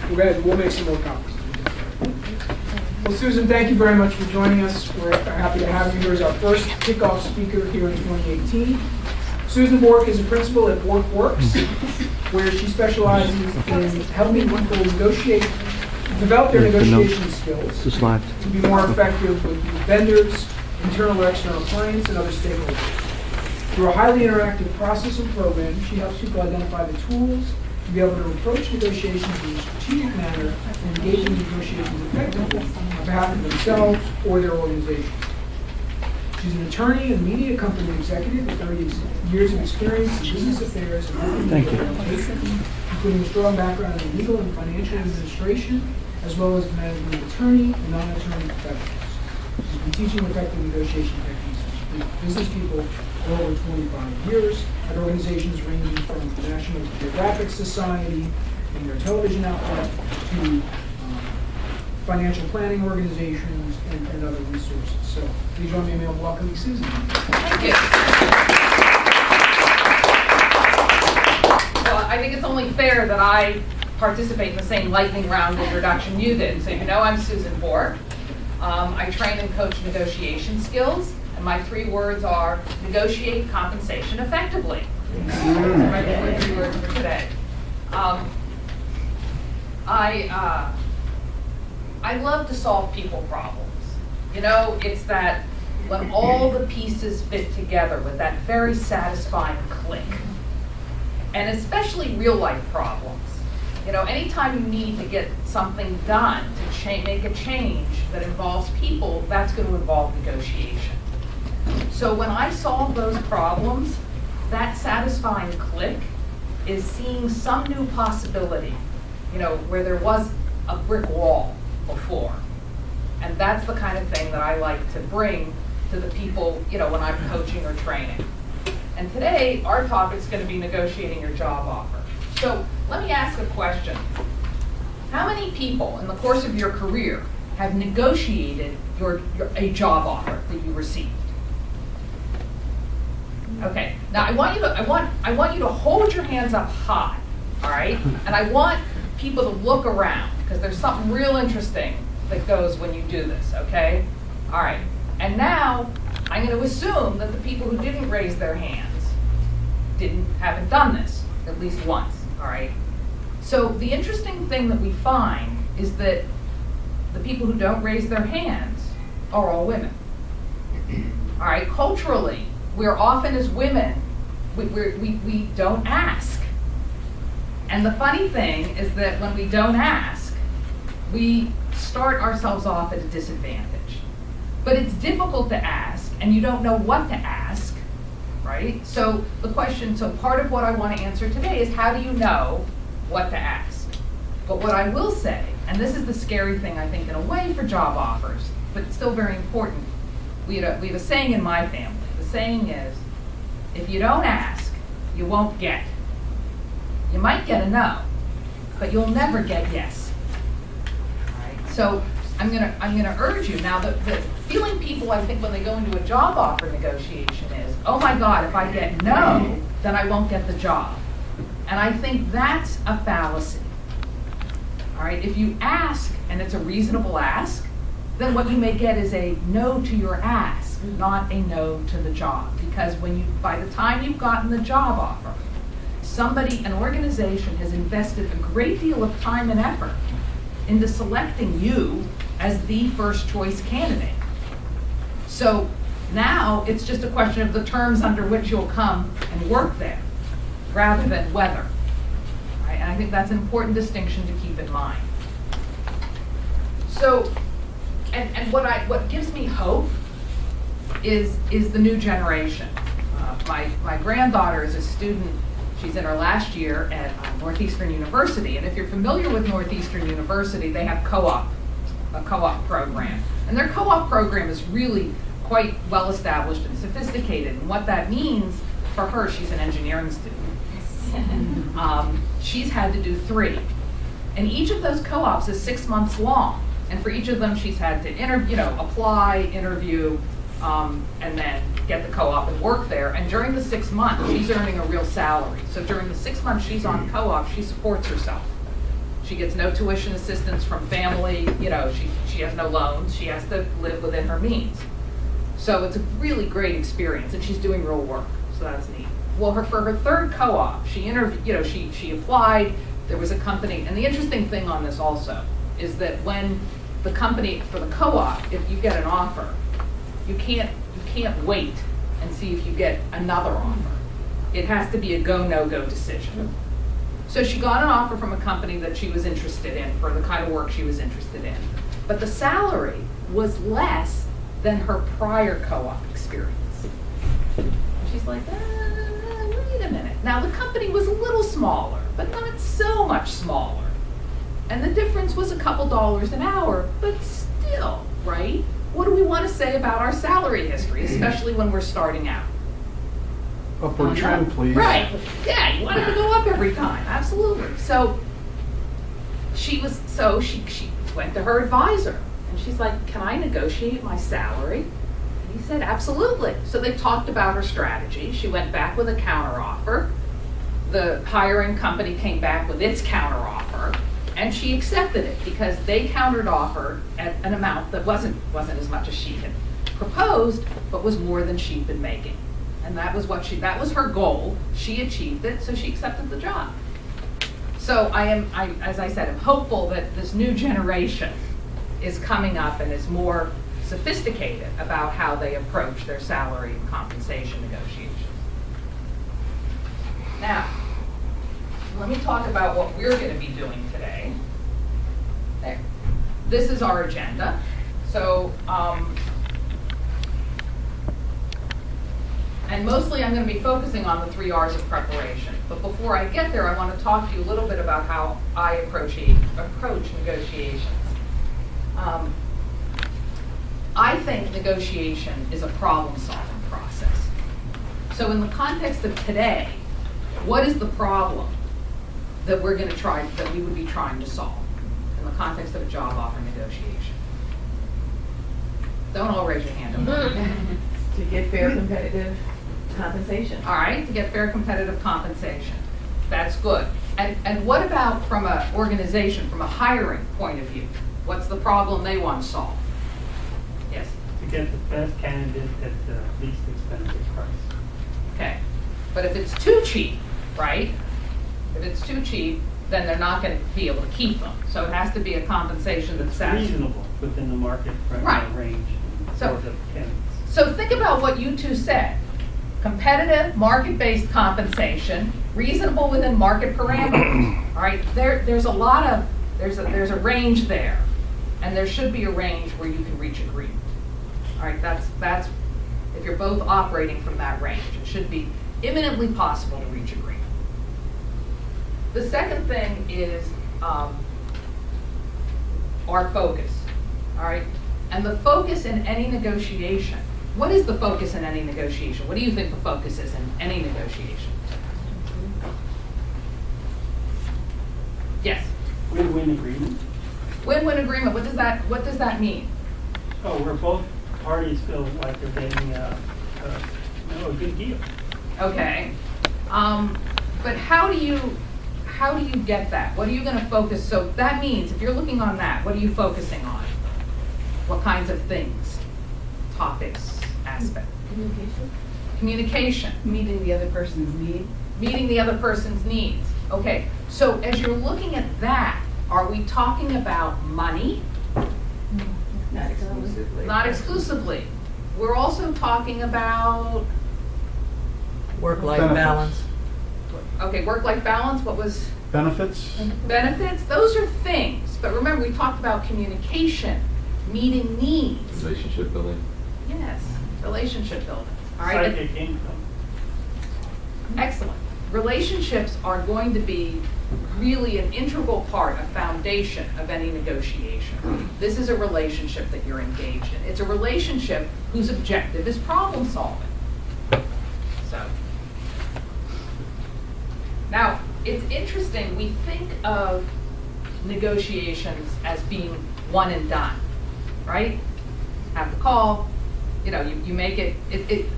We'll make some more copies. Well, Susan, thank you very much for joining us. We're happy to have you here as our first kickoff speaker here in 2018. Susan Borke is a principal at BorkeWorks, where she specializes in helping people develop their negotiation skills to be more effective with vendors, internal or external clients, and other stakeholders. Through a highly interactive process and program, she helps people identify the tools to be able to approach negotiations in a strategic manner and engage in negotiations effectively on behalf of themselves or their organization. She's an attorney and media company executive with 30 years of experience in business affairs and organization, including a strong background in legal and financial administration, as well as management of attorney and non-attorney professionals. She's been teaching effective negotiation techniques to business people for over 25 years at organizations ranging from the National Geographic Society and their television outlet to financial planning organizations and other resources. So please join me in welcoming Susan. Thank you. Well, I think it's only fair that I participate in the same lightning round introduction you did. So you know I'm Susan Borke. I train and coach negotiation skills, and my 3 words are negotiate compensation effectively. Those are my 3 words for today. I love to solve people problems. You know, it's that when all the pieces fit together with that very satisfying click. And especially real life problems. You know, anytime you need to get something done to make a change that involves people, that's going to involve negotiation. So when I solve those problems, that satisfying click is seeing some new possibility, you know, where there was a brick wall before. And that's the kind of thing that I like to bring to the people, you know, when I'm coaching or training. And today, our topic is going to be negotiating your job offer. So let me ask a question. How many people in the course of your career have negotiated a job offer that you received? Okay. Now I want you to hold your hands up high, all right? And I want people to look around because there's something real interesting that goes when you do this, okay? All right. And now I'm going to assume that the people who didn't raise their hands haven't done this at least once, all right? So the interesting thing that we find is that the people who don't raise their hands are all women. All right, culturally, we're often as women, we don't ask. And the funny thing is that when we don't ask, we start ourselves off at a disadvantage. But it's difficult to ask, and you don't know what to ask, right? So part of what I want to answer today is how do you know what to ask? But what I will say, and this is the scary thing I think in a way for job offers, but it's still very important. We have a saying in my family. The saying is, if you don't ask, you won't get. You might get a no, but you'll never get yes. All right? So I'm gonna urge you now. The feeling people I think when they go into a job offer negotiation is, oh my God, if I get no, then I won't get the job. And I think that's a fallacy. All right, if you ask and it's a reasonable ask, then what you may get is a no to your ask, not a no to the job. Because by the time you've gotten the job offer, an organization has invested a great deal of time and effort into selecting you as the first choice candidate. So now it's just a question of the terms under which you'll come and work there, rather than whether. Right? And I think that's an important distinction to keep in mind. So, and what gives me hope is the new generation. My granddaughter is a student. She's in her last year at Northeastern University, and if you're familiar with Northeastern University, they have a co-op program. And their co-op program is really quite well established and sophisticated. And what that means for her, she's an engineering student. She's had to do 3. And each of those co-ops is 6 months long. And for each of them, she's had to apply, interview, and then get the co-op and work there. And during the 6 months, she's earning a real salary. So during the 6 months she's on co-op, she supports herself. She gets no tuition assistance from family, you know, she has no loans, she has to live within her means. So it's a really great experience, and she's doing real work, so that's neat. Well, for her third co-op, she interviewed, you know, she applied, there was a company, and the interesting thing on this also is that when the company, for the co-op, if you get an offer, you can't wait and see if you get another offer. It has to be a go, no-go decision. So she got an offer from a company that she was interested in for the kind of work she was interested in. But the salary was less than her prior co-op experience. She's like, wait a minute. Now the company was a little smaller, but not so much smaller. And the difference was a couple dollars an hour, but still, right? What do we want to say about our salary history, especially when we're starting out? Upward trend, please. Right, yeah, you want it to go up every time, absolutely. So she went to her advisor, and she's like, can I negotiate my salary? And he said, absolutely. So they talked about her strategy. She went back with a counteroffer. The hiring company came back with its counteroffer, and she accepted it because they countered-offered at an amount that wasn't as much as she had proposed, but was more than she'd been making. And that was her goal. She achieved it, so she accepted the job. So as I said, I'm hopeful that this new generation is coming up and is more sophisticated about how they approach their salary and compensation negotiations. Now, let me talk about what we're going to be doing today. There. This is our agenda. So, and mostly I'm going to be focusing on the 3 R's of preparation. But before I get there, I want to talk to you a little bit about how I approach negotiations. I think negotiation is a problem-solving process. So in the context of today, what is the problem that we would be trying to solve in the context of a job offer negotiation? Don't all raise your hand. To get fair competitive compensation. All right, to get fair competitive compensation. That's good. And what about from an organization, from a hiring point of view? What's the problem they want to solve? Yes? To get the best candidate at the least expensive price. Okay. But if it's too cheap, right? If it's too cheap, then they're not going to be able to keep them. So it has to be a compensation that's Reasonable within the market range So- for the candidates. So think about what you two said. Competitive, market-based compensation, reasonable within market parameters. All right, there's a range there, and there should be a range where you can reach agreement. All right, that's if you're both operating from that range, it should be imminently possible to reach agreement. The second thing is our focus. All right, and the focus in any negotiation. What is the focus in any negotiation? What do you think the focus is in any negotiation? Yes. Win-win agreement. Win-win agreement. What does that mean? Oh, where both parties feel like they're getting a good deal. Okay. But how do you get that? What are you going to focus? So that means if you're looking on that, what are you focusing on? What kinds of things, topics, aspects? Communication. Meeting the other person's need. Meeting the other person's needs. Okay, so as you're looking at that, are we talking about money? Not exclusively. Not exclusively. We're also talking about, Work-life Benefits. balance. okay, work-life balance, what was Benefits? benefits? Those are things, but remember we talked about communication, meeting needs. Relationship building. Yes, relationship building. All right. Psychic income. Excellent. Relationships are going to be really an integral part, a foundation of any negotiation. This is a relationship that you're engaged in. It's a relationship whose objective is problem solving. So, now, it's interesting, we think of negotiations as being one and done, right? Have the call, you know, you make it,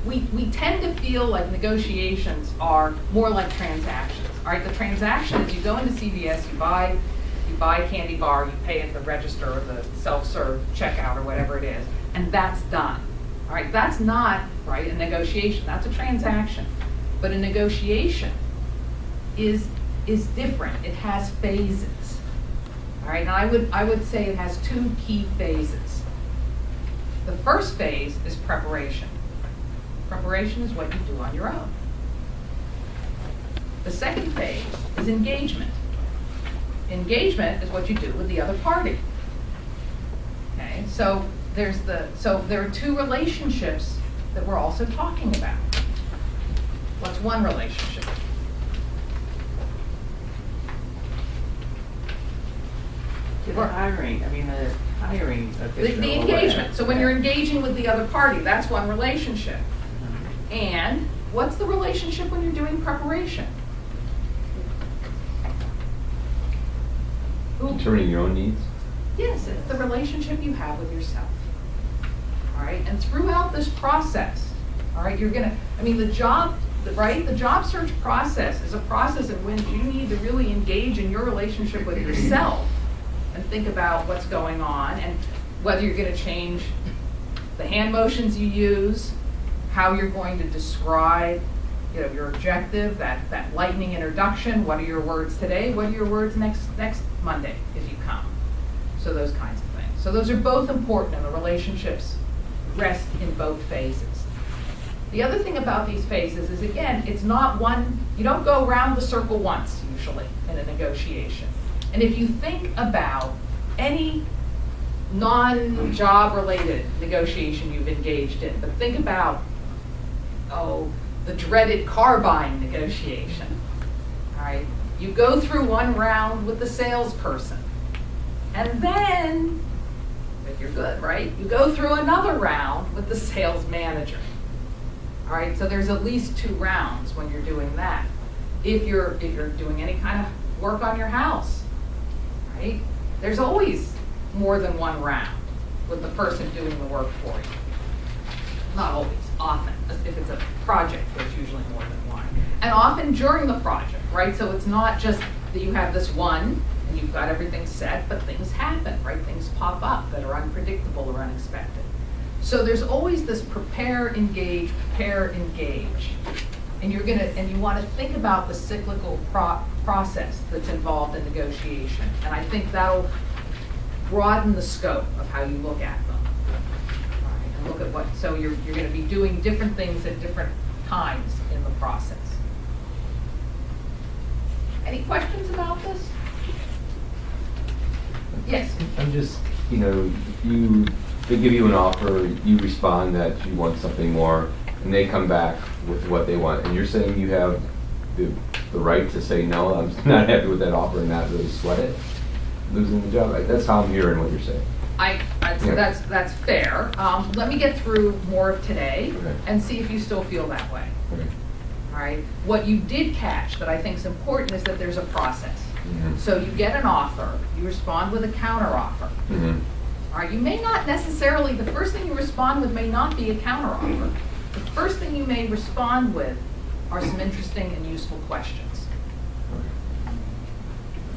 we tend to feel like negotiations are more like transactions. All right, the transaction is you go into CVS, you buy You buy a candy bar, you pay at the register or the self-serve checkout or whatever it is, and that's done. All right, that's not, right, a negotiation, that's a transaction. But a negotiation is different, it has phases. All right, and I would say it has two key phases. The first phase is preparation. Preparation is what you do on your own. The second phase is engagement. Engagement is what you do with the other party. Okay, so there are two relationships that we're also talking about. What's one relationship? To the hiring, the hiring official. The or engagement. whatever. So when you're engaging with the other party, that's one relationship. And what's the relationship when you're doing preparation? Determining your own needs? Yes, it's the relationship you have with yourself. All right, and throughout this process, all right, the job search process is a process in which you need to really engage in your relationship with yourself and think about what's going on and whether you're going to change the hand motions you use, how you're going to describe your objective, that lightning introduction. What are your words today? What are your words next Monday if you come? So those kinds of things. So those are both important, and the relationships rest in both phases. The other thing about these phases is, again, it's not one, you don't go around the circle once, usually, in a negotiation. And if you think about any non-job related negotiation you've engaged in, but think about, the dreaded car buying negotiation. All right, you go through one round with the salesperson, and then, if you're good, right, you go through another round with the sales manager. All right, so there's at least 2 rounds when you're doing that. If you're doing any kind of work on your house, right, there's always more than 1 round with the person doing the work for you. Not always, often. If it's a project, there's usually more than 1. And often during the project, right? So it's not just that you have this one and you've got everything set, but things happen, right? Things pop up that are unpredictable or unexpected. So there's always this prepare, engage, and you want to think about the cyclical process that's involved in negotiation. And I think that'll broaden the scope of how you look at them. Look at so you're going to be doing different things at different times in the process. Any questions about this? Yes. I'm just, they give you an offer, you respond that you want something more, and they come back with what they want. And you're saying you have the right to say, no, I'm not happy with that offer, and not really sweat it, losing the job. That's how I'm hearing what you're saying. That's fair. Let me get through more of today Okay. and see if you still feel that way. Okay. All right. What you did catch that I think is important is that there's a process. Mm-hmm. So you get an offer, you respond with a counter offer. Mm-hmm. All right. You may not necessarily, the first thing you respond with may not be a counter offer. The first thing you may respond with are some interesting and useful questions.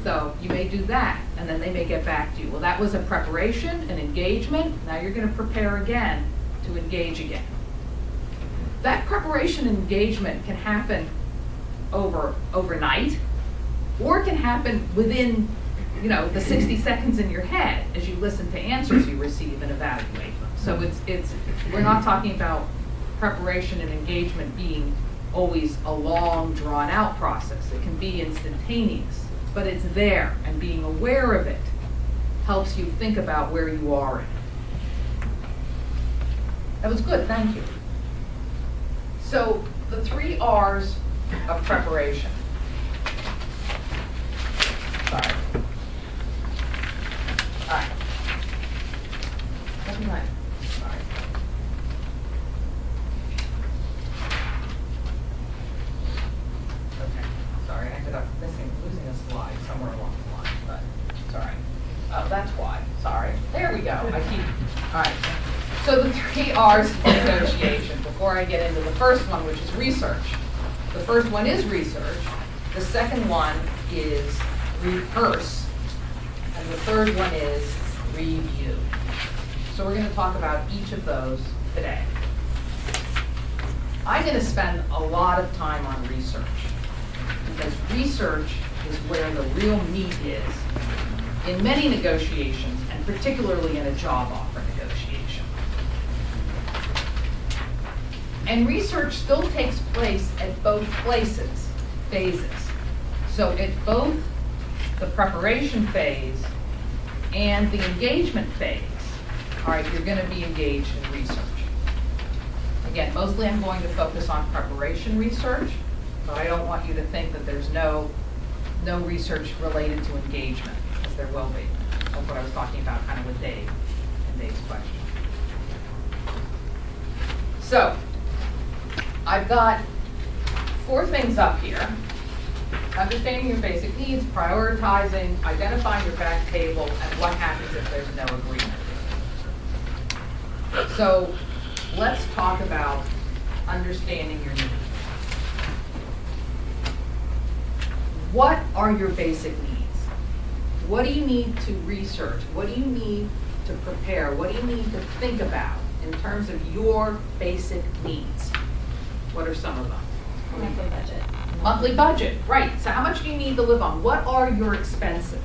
So you may do that, and then they may get back to you. Well, that was a preparation, an engagement. Now you're going to prepare again to engage again. That preparation and engagement can happen overnight, or it can happen within, the 60 seconds in your head as you listen to answers you receive and evaluate them. So we're not talking about preparation and engagement being always a long, drawn-out process. It can be instantaneous. But it's there, and being aware of it helps you think about where you are in it. That was good, thank you. So the 3 R's of preparation. Sorry. All right. Nothing like. Sorry. Okay. Sorry, I ended up losing a slide somewhere along the line, but it's all right. Oh, that's why. Sorry. There we go. All right. So the 3 R's of negotiation. Before I get into the first one, which is research. The first one is research. The second one is rehearse. And the third one is review. So we're going to talk about each of those today. I'm going to spend a lot of time on research, because research is where the real meat is in many negotiations, and particularly in a job offer negotiation. And research still takes place at both phases. So at both the preparation phase and the engagement phase, all right, you're going to be engaged in research. Again, mostly I'm going to focus on preparation research, but I don't want you to think that there's no research related to engagement, because there will be. That's what I was talking about kind of with Dave and Dave's question. So, I've got 4 things up here. Understanding your basic needs, prioritizing, identifying your back table, and what happens if there's no agreement. So, let's talk about understanding your needs. What are your basic needs? What do you need to research? What do you need to prepare? What do you need to think about in terms of your basic needs? What are some of them? Monthly budget. Monthly budget, right. So how much do you need to live on? What are your expenses?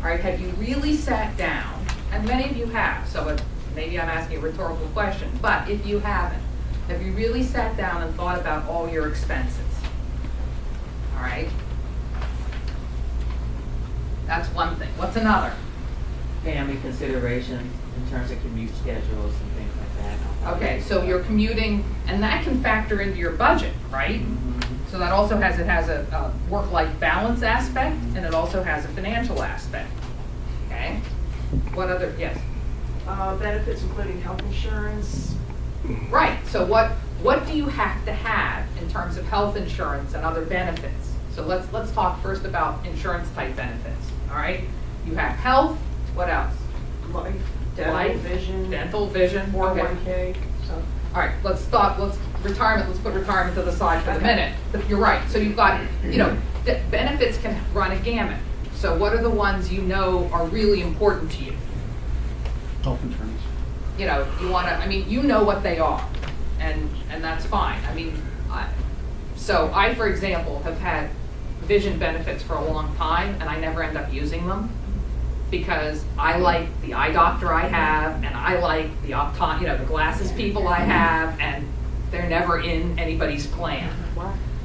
All right, have you really sat down, and many of you have, so maybe I'm asking a rhetorical question, but if you haven't, have you really sat down and thought about all your expenses? All right? That's one thing. What's another? Family considerations in terms of commute schedules and things like that. Okay, so you're commuting, and that can factor into your budget, right? So that also has a work-life balance aspect, and it also has a financial aspect. Okay? What other, yes? Benefits including health insurance. Right, so what do you have to have in terms of health insurance and other benefits? So let's talk first about insurance type benefits, all right? You have health, what else? Life, dental, vision. Dental, vision, okay. 401k. So All right, let's put retirement to the side for the Okay. minute. But you're right, so you've got, benefits can run a gamut. So what are the ones you know are really important to you? Health insurance. You know what they are, and that's fine. So I, for example, have had vision benefits for a long time, and I never end up using them because I like the eye doctor I have, and I like the the glasses people I have, and they're never in anybody's plan.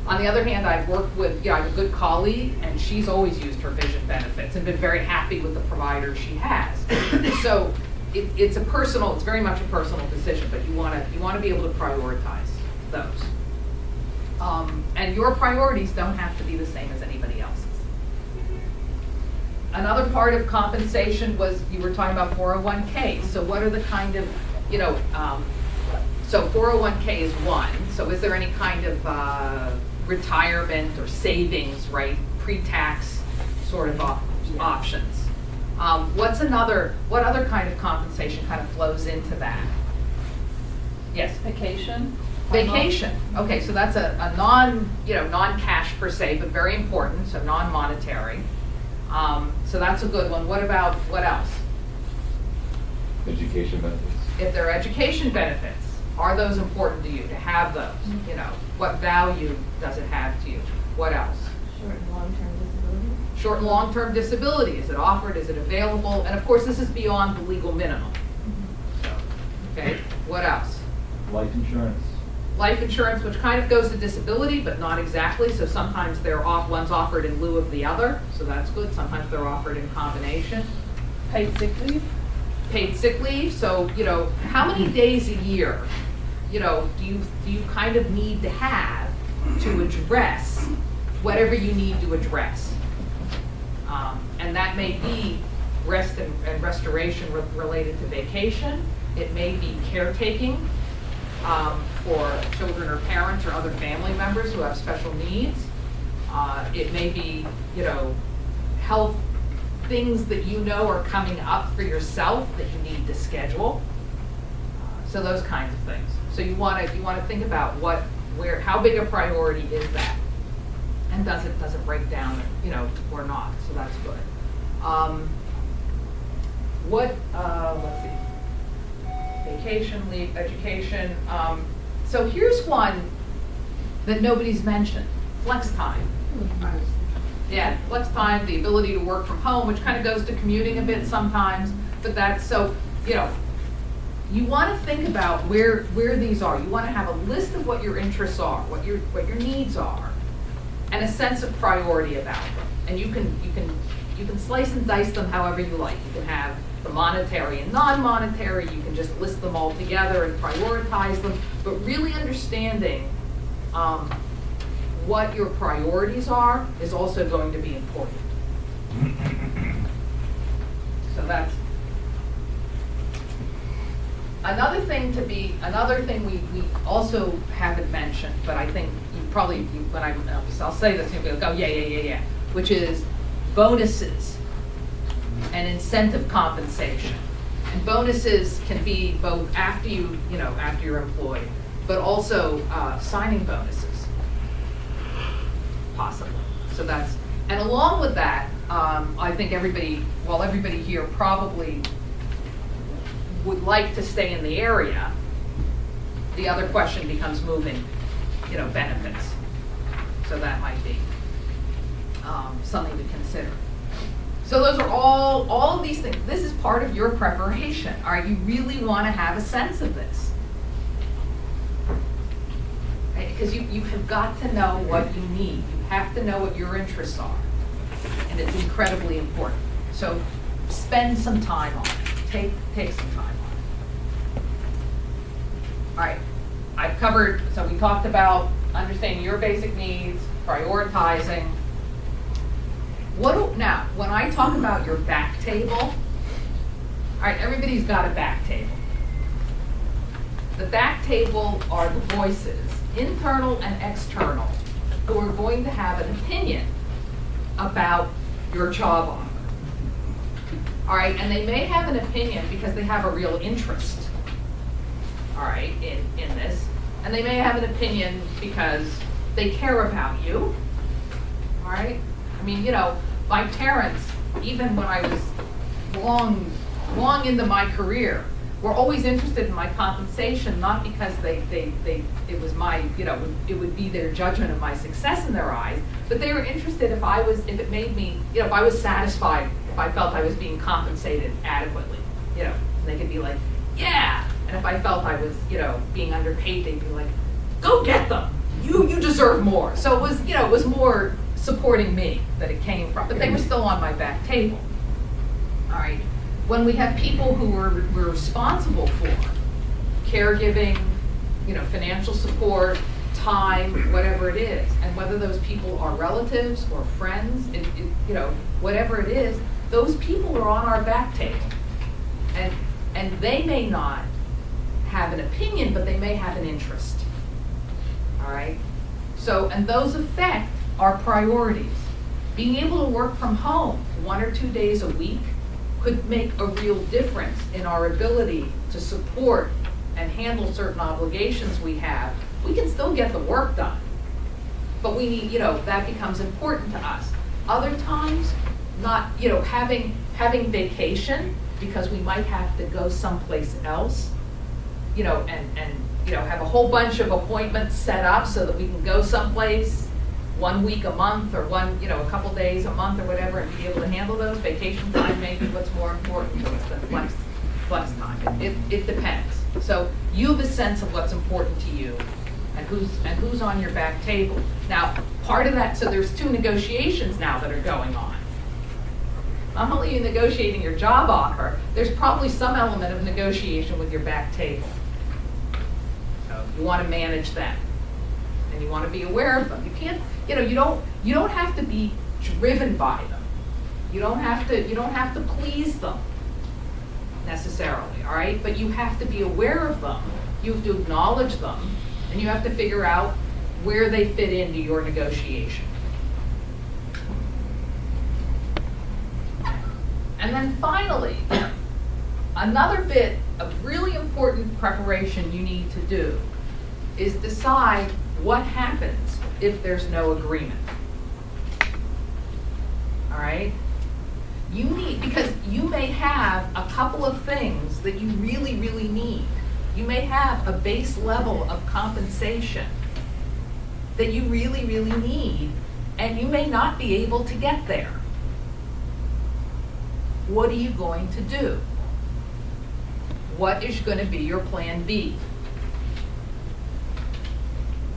On the other hand, I've worked with, I have a good colleague, and she's always used her vision benefits and been very happy with the provider she has. So it's very much a personal decision, but you want to be able to prioritize those. And your priorities don't have to be the same as anybody else's. Another part of compensation was, you were talking about 401k. So what are the kind of, so 401k is one. So is there any kind of retirement or savings, right, pre-tax sort of options? What other kind of compensation kind of flows into that? Yes? Vacation. Vacation. Okay, so that's a non-cash per se, but very important, so non-monetary. So that's a good one. What else? Education benefits. If there are education benefits, are those important to you to have those? What value does it have to you? What else? Short and long-term disability. Short and long-term disability. Is it offered? Is it available? And of course, this is beyond the legal minimum. Okay, what else? Life insurance. Life insurance, which kind of goes to disability, but not exactly. So sometimes one's offered in lieu of the other, so that's good. Sometimes they're offered in combination. Paid sick leave. Paid sick leave. So how many days a year, do you kind of need to have to address whatever you need to address, and that may be rest and restoration related to vacation. It may be caretaking. For children or parents or other family members who have special needs. It may be, health things that are coming up for yourself that you need to schedule. So those kinds of things. So you want to think about how big a priority is that, and does it break down, or not? So that's good. Let's see, vacation, leave, education. So here's one that nobody's mentioned, flex time. Yeah, flex time, the ability to work from home, which kind of goes to commuting a bit sometimes, but that's, so, you know, you want to think about where these are. You want to have a list of what your interests are, what your needs are, and a sense of priority about them. And you can slice and dice them however you like. You can have the monetary and non-monetary. You can just list them all together and prioritize them. But really understanding what your priorities are is also going to be important. So that's another thing we also haven't mentioned, but I think I'll say this, you'll be like, oh, yeah, which is bonuses and incentive compensation. And bonuses can be both after you're employed, but also signing bonuses, possibly. So that's, and along with that, I think everybody here probably would like to stay in the area. The other question becomes moving, benefits. So that might be something to consider. So those are all of these things. This is part of your preparation. All right, you really want to have a sense of this. Because you have got to know what you need. You have to know what your interests are. And it's incredibly important. So spend some time on it. Take some time on it. All right, I've covered, so we talked about understanding your basic needs, prioritizing. Now, when I talk about your back table, all right, everybody's got a back table. The back table are the voices, internal and external, who are going to have an opinion about your job offer. All right, and they may have an opinion because they have a real interest, all right, in this. And they may have an opinion because they care about you, all right? I mean, my parents, even when I was long into my career, were always interested in my compensation, not because it was my, it would be their judgment of my success in their eyes, but they were interested if it made me, if I was satisfied, if I felt I was being compensated adequately, and they could be like, yeah. And if I felt I was, being underpaid, they'd be like, go get them. You deserve more. So it was, it was more supporting me that it came from, but they were still on my back table. All right. When we have people who we're responsible for caregiving, financial support, time, whatever it is, and whether those people are relatives or friends, whatever it is, those people are on our back table. And they may not have an opinion, but they may have an interest. All right? So, and those affect our priorities. Being able to work from home 1 or 2 days a week could make a real difference in our ability to support and handle certain obligations we have. We can still get the work done, but we need, that becomes important to us. Other times, not, having vacation because we might have to go someplace else, and have a whole bunch of appointments set up so that we can go someplace 1 week a month or a couple days a month or whatever, and be able to handle those. Vacation time may be what's more important to us than flex time. It depends. So you have a sense of what's important to you and who's on your back table. Now, part of that, so there's 2 negotiations now that are going on. Not only are you negotiating your job offer, there's probably some element of negotiation with your back table. So you want to manage them, and you want to be aware of them. You can't, you don't have to be driven by them. You don't have to please them necessarily, all right? But you have to be aware of them. You have to acknowledge them, and you have to figure out where they fit into your negotiation. And then finally, another bit of really important preparation you need to do is decide what happens if there's no agreement. All right? You need, because you may have a couple of things that you really, really need. You may have a base level of compensation that you really, really need, and you may not be able to get there. What are you going to do? What is going to be your plan B?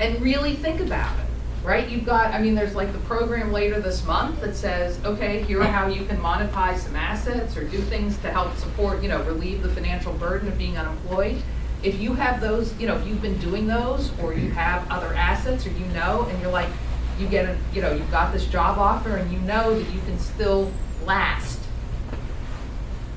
And really think about it, right? You've got, I mean, there's like the program later this month that says, okay, here are how you can monetize some assets or do things to help support, relieve the financial burden of being unemployed. If you have those, if you've been doing those, or you have other assets, or and you're like, you get you've got this job offer and you know that you can still last.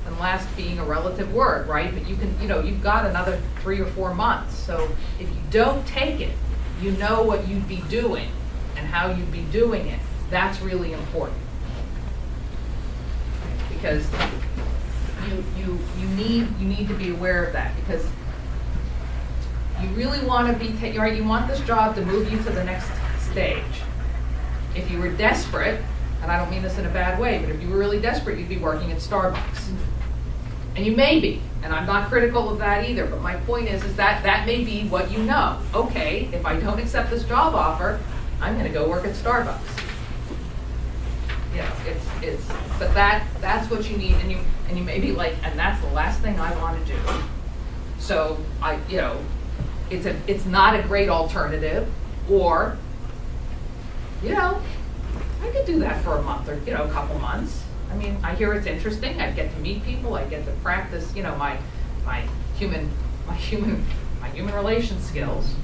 And last being a relative word, right? But you can, you've got another 3 or 4 months. So if you don't take it, you know what you'd be doing and how you'd be doing it. That's really important. Because you need to be aware of that, because you really want to be, right, you want this job to move you to the next stage. If you were desperate, and I don't mean this in a bad way, but if you were really desperate, you'd be working at Starbucks. And you may be, and I'm not critical of that either, but my point is that that may be what you know. Okay, if I don't accept this job offer, I'm going to go work at Starbucks. But that's what you need, and you may be like, and that's the last thing I want to do. So it's not a great alternative, or I could do that for a month or a couple months. I mean, I hear it's interesting. I get to meet people. I get to practice, my human relations skills.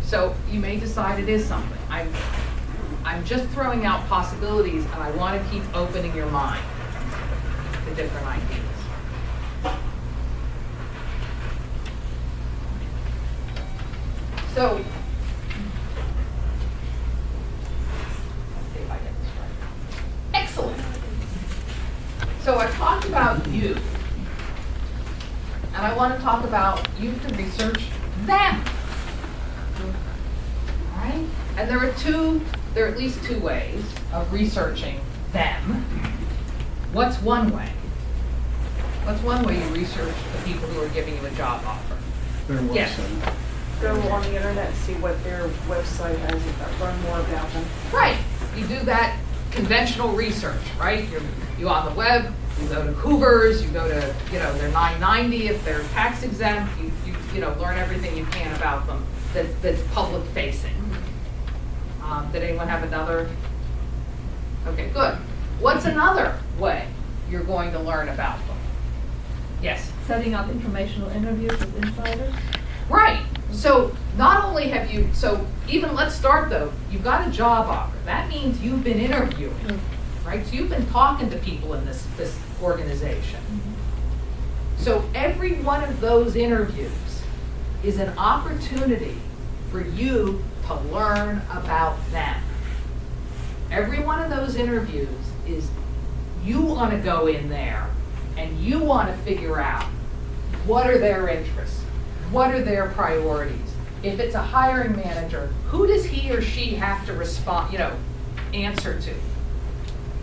So you may decide it is something. I'm just throwing out possibilities, and I want to keep opening your mind to different ideas. So, let's see if I get this right. Excellent. So I talked about you, and I want to talk about you to research them. All right? And there are at least 2 ways of researching them. What's one way? What's one way you research the people who are giving you a job offer? Their website. Yes. Go on the internet and see what their website has, learn more about them. Right. You do that conventional research, right? You on the web, you go to Hoover's, you go to, they're $9.90 if they're tax exempt, you learn everything you can about them that's public facing. Did anyone have another? Okay, good. What's another way you're going to learn about them? Yes? Setting up informational interviews with insiders. Right. So not only have you, let's start though, you've got a job offer. That means you've been interviewing, right? So you've been talking to people in this organization. So every one of those interviews is an opportunity for you to learn about them. Every one of those interviews is, you want to go in there and you want to figure out what are their interests, what are their priorities. If it's a hiring manager, who does he or she have to respond, answer to?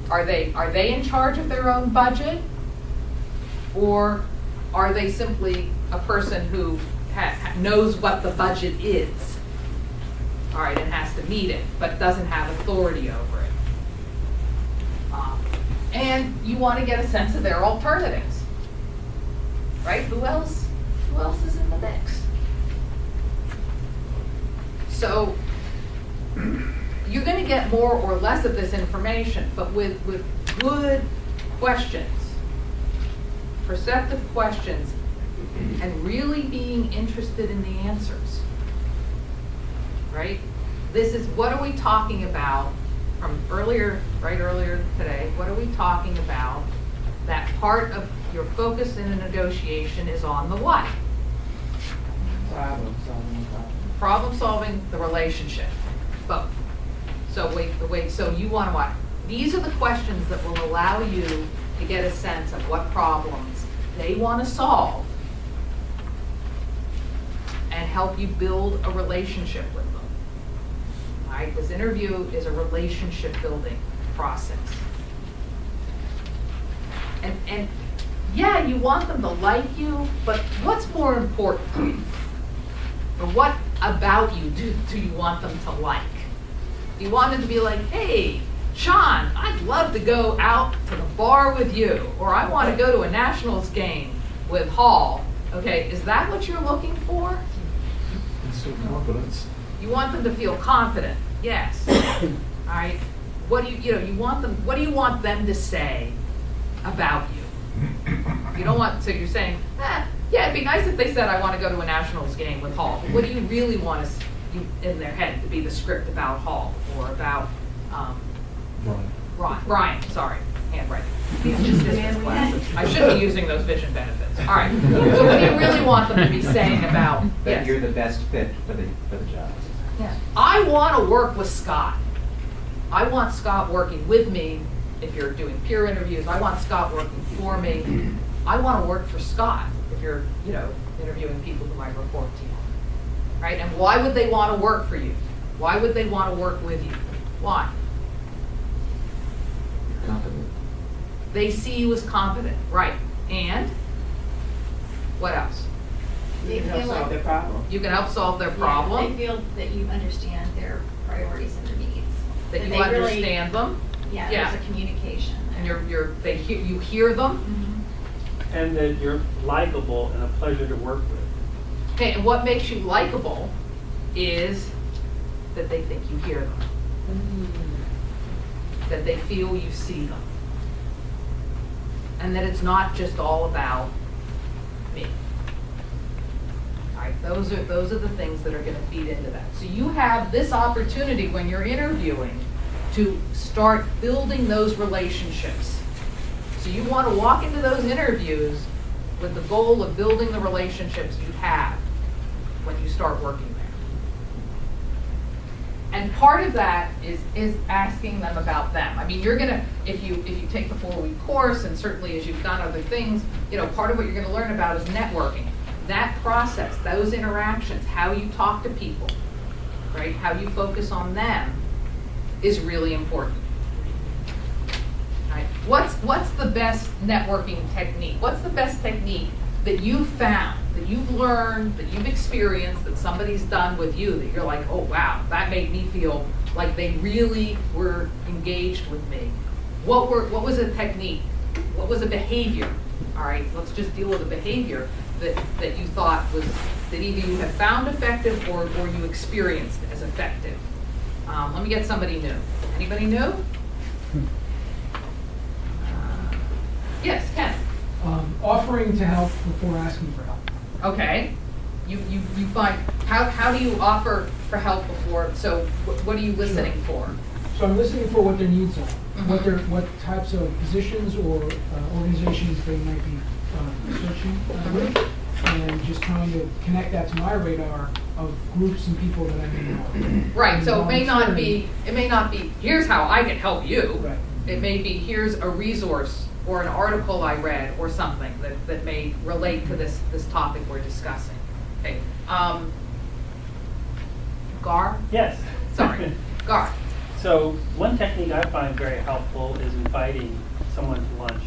Are they in charge of their own budget? Or are they simply a person who knows what the budget is? All right, and has to meet it, but doesn't have authority over it. And you want to get a sense of their alternatives, right? Who else is in the mix? So you're going to get more or less of this information, but with good questions, perceptive questions, and really being interested in the answers, right? This is, what are we talking about from earlier today? What are we talking about? That part of your focus in a negotiation is on the what? Problem solving, the relationship, both. So so you want to what? These are the questions that will allow you to get a sense of what problems they want to solve and help you build a relationship with them. All right? This interview is a relationship building process. And yeah, you want them to like you, but what's more important? Or what about you do you want them to like? Do you want them to be like, hey, Sean, I'd love to go out to the bar with you, or I want to go to a Nationals game with Hall. Okay, is that what you're looking for? Instant confidence. You want them to feel confident, yes. All right. What do you want them? What do you want them to say about you? You don't want. So you're saying, yeah, it'd be nice if they said I want to go to a Nationals game with Hall. But what do you really want in their head to be the script about Hall or about Brian? Sorry, handwriting. He's just business glasses. I should be using those vision benefits. All right. So what do you really want them to be saying about? That Yes. you're the best fit for the job. Yeah. I want to work with Scott. I want Scott working with me. If you're doing peer interviews, I want Scott working for me. I want to work for Scott if you're, interviewing people who might report to you. Right? And why would they want to work for you? Why would they want to work with you? Why? Confident. They see you as competent. Right. And what else? You They can help feel solve like, their problem. You can help solve their yeah, problem, they feel that you understand their priorities and their needs. that you they really- understand them, Yeah, Yeah. there's a communication and there. you hear them. Mhm. And that you're likable and a pleasure to work with. Okay, and what makes you likable is that they think you hear them. That they feel you see them. And that it's not just all about me. All right, those are the things that are gonna feed into that. So you have this opportunity when you're interviewing to start building those relationships. So you wanna walk into those interviews with the goal of building the relationships you have when you start working there. And part of that is asking them about them. I mean, you're gonna, if you take the 4-week course, and certainly as you've done other things, part of what you're gonna learn about is networking. That process, those interactions, how you talk to people, right? How you focus on them is really important. Right? What's the best networking technique? What's the best technique that you've found, that you've learned, that you've experienced, that somebody's done with you, that you're like, oh wow, that made me feel like they really were engaged with me? What was a technique? What was a behavior? All right, let's just deal with a behavior that you thought was, that either you have found effective or you experienced as effective. Let me get somebody new. Anybody new? Yes, Ken. Offering to help before asking for help. Okay. You find, how do you offer for help before, so what are you listening for? So I'm listening for what their needs are, Mhm. what types of positions or organizations they might be searching with, and just trying to connect that to my radar of groups and people that I may know. Right, so it may not Volunteering. be, here's how I can help you. Right. It may be, here's a resource or an article I read or something that may relate to this topic we're discussing. Okay. Gar? Yes. Sorry. Gar. So one technique I find very helpful is inviting someone to lunch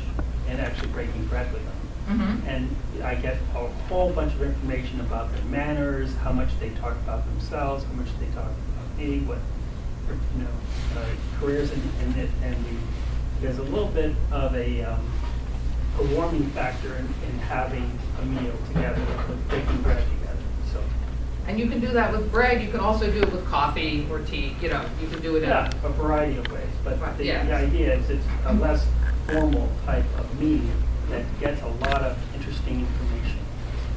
and actually breaking bread with them. Mm-hmm. And I get a whole bunch of information about their manners, how much they talk about themselves, how much they talk about me, what careers there's a little bit of a warming factor in having a meal together, with breaking bread together. So And you can do that with bread, you can also do it with coffee or tea, you can do it in. yeah, a variety of ways. But Right, the yes. idea is it's a less formal type of meeting that gets a lot of interesting information.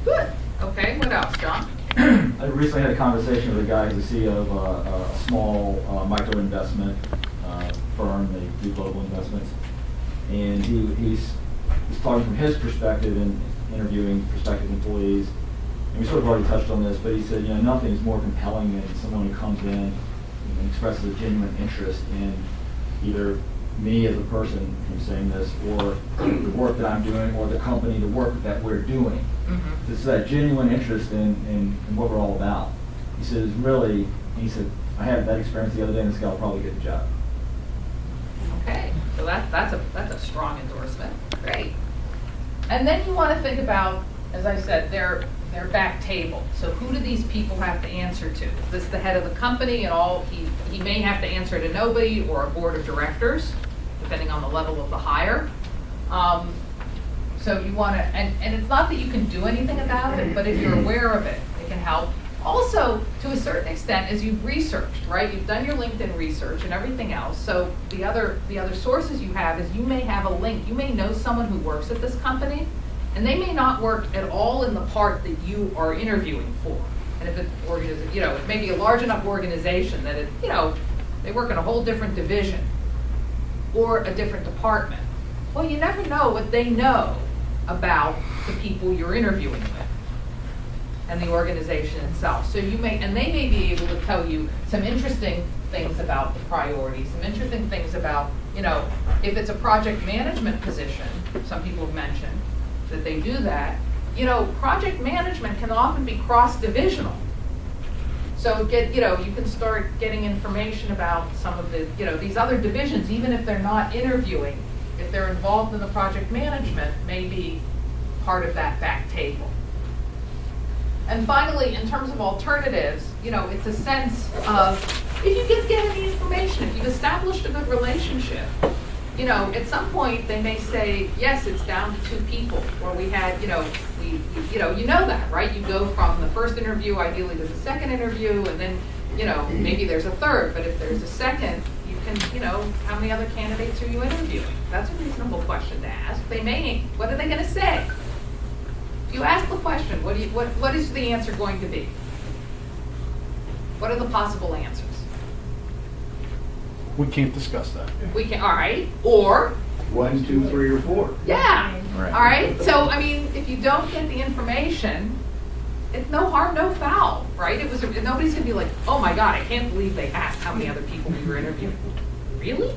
Good. Okay, what else, John? I recently had a conversation with a guy who's the CEO of a small micro investment firm. They do global investments. And he's talking from his perspective and interviewing prospective employees. And we sort of already touched on this, but he said, nothing is more compelling than someone who comes in and expresses a genuine interest in either me as a person, I'm saying this, or the work that I'm doing, or the company, the work that we're doing. Mm-hmm. It's that genuine interest in what we're all about. He said, I had that experience the other day, and this guy will probably get the job. Okay, so that's a strong endorsement. Great. And then you want to think about, as I said, their back table. So who do these people have to answer to? Is this the head of the company and all? He may have to answer to nobody or a board of directors, depending on the level of the hire. So you want to, and it's not that you can do anything about it, but if you're aware of it, it can help. Also, to a certain extent, as you've researched, right? You've done your LinkedIn research and everything else. So the other sources you have is you may have a link. You may know someone who works at this company, and they may not work at all in the part that you are interviewing for. And if it's, you know, it may be a large enough organization that it, you know, they work in a whole different division or a different department. Well, you never know what they know about the people you're interviewing with and the organization itself. So you may, and they may be able to tell you some interesting things about the priorities, some interesting things about, you know, if it's a project management position, some people have mentioned that they do that, you know, project management can often be cross-divisional. So you know, you can start getting information about some of the, you know, these other divisions, even if they're not interviewing, if they're involved in the project management, may be part of that back table. And finally, in terms of alternatives, you know, it's a sense of, if you get any information, if you've established a good relationship, you know, at some point they may say, yes, it's down to 2 people, or we had, you know, you know that, right? You go from the first interview, ideally to the second interview, and then, you know, maybe there's a third, but if there's a second, you can, you know, how many other candidates are you interviewing? That's a reasonable question to ask. They may, what are they going to say? If you ask the question, what is the answer going to be? What are the possible answers? We can't discuss that. We can, all right, or 1, 2, 3, or 4. yeah, Right. all right. So I mean, if you don't get the information, it's no harm, no foul, right? Nobody's gonna be like, oh my God, I can't believe they asked how many other people we were interviewing. Really?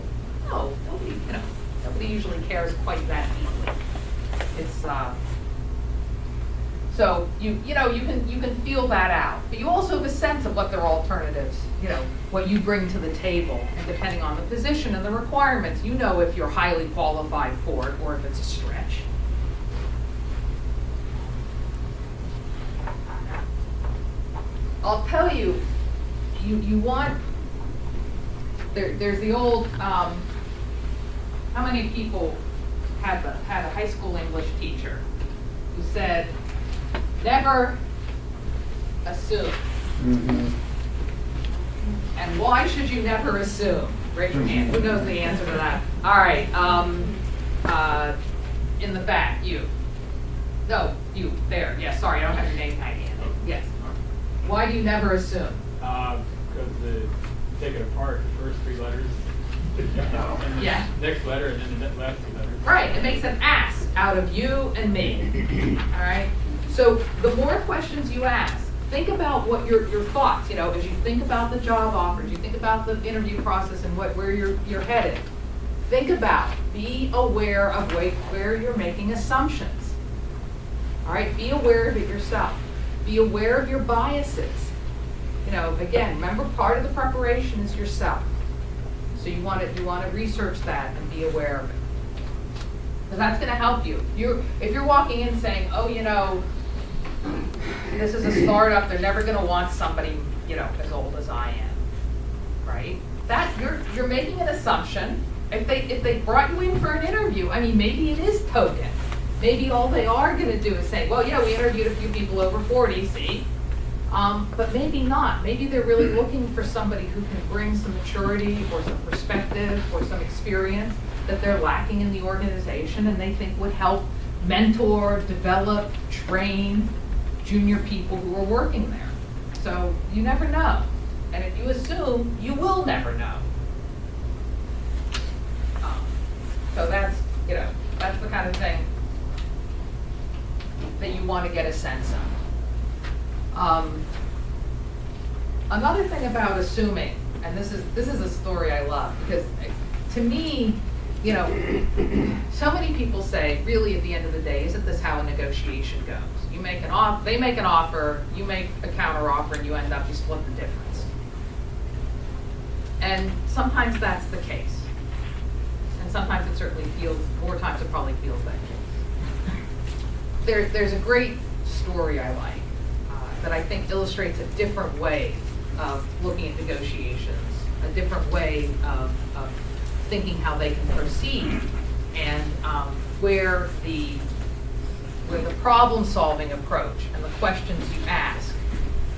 No, nobody. You know, nobody usually cares quite that deeply. It's so you know you can feel that out, but you also have a sense of what their alternatives, you know, what you bring to the table, and depending on the position and the requirements, you know if you're highly qualified for it or if it's a stretch. I'll tell you, you want, there's the old, how many people had a high school English teacher who said, never assume. And why should you never assume? Raise your hand. Who knows the answer to that? All right. In the back, you. No, you. There. Yeah. Sorry, I don't have your name tag in. Yes. Why do you never assume? Because take it apart, the first 3 letters. And Yeah. the next letter, and then the last 2 letters. Right. It makes an ass out of you and me. All right. So the more questions you ask, think about what your thoughts, you know, as you think about the job offers, you think about the interview process and where you're headed. Think about, be aware of where you're making assumptions. All right, be aware of it yourself. Be aware of your biases. You know, again, remember part of the preparation is yourself. So you want to research that and be aware of it. Because that's going to help you. If you're walking in saying, oh, you know, this is a startup, they're never going to want somebody, you know, as old as I am, right? That you're making an assumption. If they brought you in for an interview, I mean, maybe it is token. Maybe all they are going to do is say, well, yeah, we interviewed a few people over 40, see? But maybe not. Maybe they're really looking for somebody who can bring some maturity or some perspective or some experience that they're lacking in the organization and they think would help mentor, develop, train junior people who are working there. So you never know. And if you assume, you will never know. So that's, you know, that's the kind of thing that you want to get a sense of. Another thing about assuming, and this is a story I love, because to me, you know, so many people say, really at the end of the day, isn't this how a negotiation goes? You make an offer, they make an offer, you make a counter offer, and you split the difference. And sometimes that's the case. And sometimes it certainly feels, more times it probably feels that case. there's a great story I like that I think illustrates a different way of looking at negotiations, a different way of thinking how they can proceed, and where the problem-solving approach and the questions you ask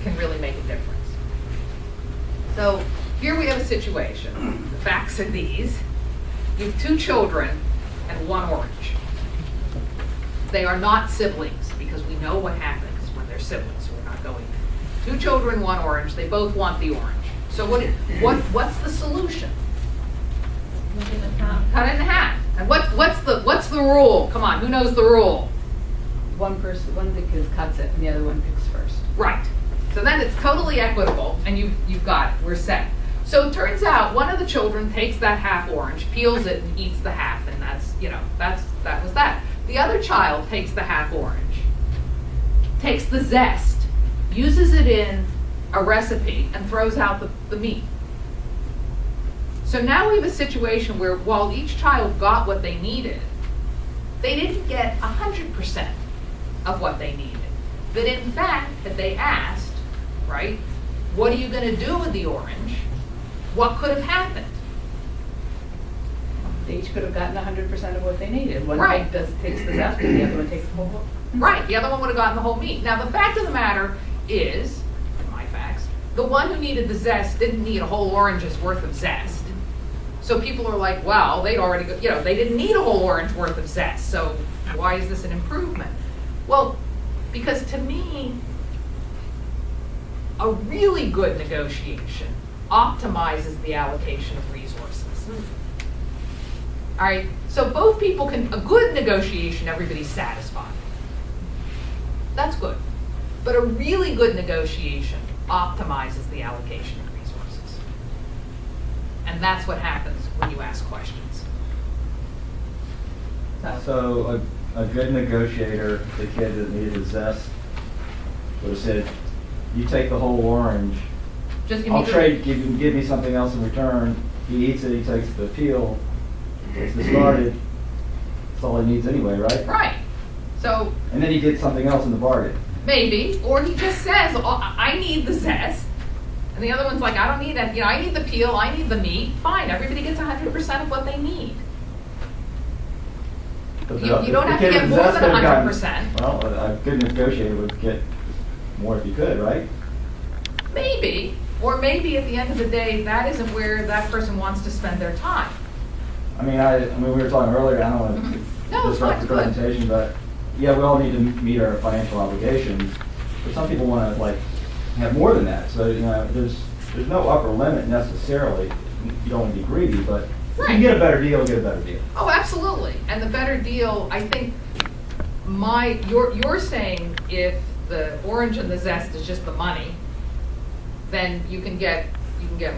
can really make a difference. So here we have a situation. The facts are these. You have 2 children and 1 orange. They are not siblings, because we know what happens when they're siblings, so we're not going there. 2 children, 1 orange. They both want the orange. So what's the solution? Cut it in half. And what's the rule? Come on, who knows the rule? One cuts it and the other one picks first. Right. So then it's totally equitable, and you've got it. We're set. So it turns out one of the children takes that half orange, peels it, and eats the half, and that was that. The other child takes the half orange, takes the zest, uses it in a recipe, and throws out the meat. So now we have a situation where while each child got what they needed, they didn't get 100% of what they needed. That in fact, that they asked, right, what are you going to do with the orange? What could have happened? They each could have gotten 100% of what they needed. One Right. takes the zest and the other one takes the whole. Right, the other one would have gotten the whole meat. Now the fact of the matter is, in my facts, the one who needed the zest didn't need a whole orange's worth of zest. So people are like, well, they'd already, they didn't need a whole orange worth of zest, so why is this an improvement? Well, because to me, a really good negotiation optimizes the allocation of resources. All right, so both people a good negotiation, everybody's satisfied. That's good. But a really good negotiation optimizes the allocation of resources. And that's what happens when you ask questions. So a good negotiator, the kid that needed a zest, would have said, you take the whole orange, Just give me I'll trade, give me something else in return. He eats it, he takes the peel, it's discarded. That's all he needs anyway, right? Right. So And then he gets something else in the bargain. maybe, or he just says, oh, I need the zest. And the other one's like, I don't need that. I need the peel, I need the meat. Fine, everybody gets 100% of what they need. But You don't the have to kid get with more zest than could have 100%. Well, a good negotiator would get more if he could, right? Maybe, or maybe at the end of the day, that isn't where that person wants to spend their time. I mean, we were talking earlier, I don't want No, to it's fine, disrupt the it's good. presentation, but yeah, we all need to meet our financial obligations. But some people want to have more than that. So, there's no upper limit necessarily. You don't want to be greedy, but if you Right. can get a better deal, get a better deal. Oh, absolutely. And the better deal, I think, you're saying if the orange and the zest is just the money, then you can get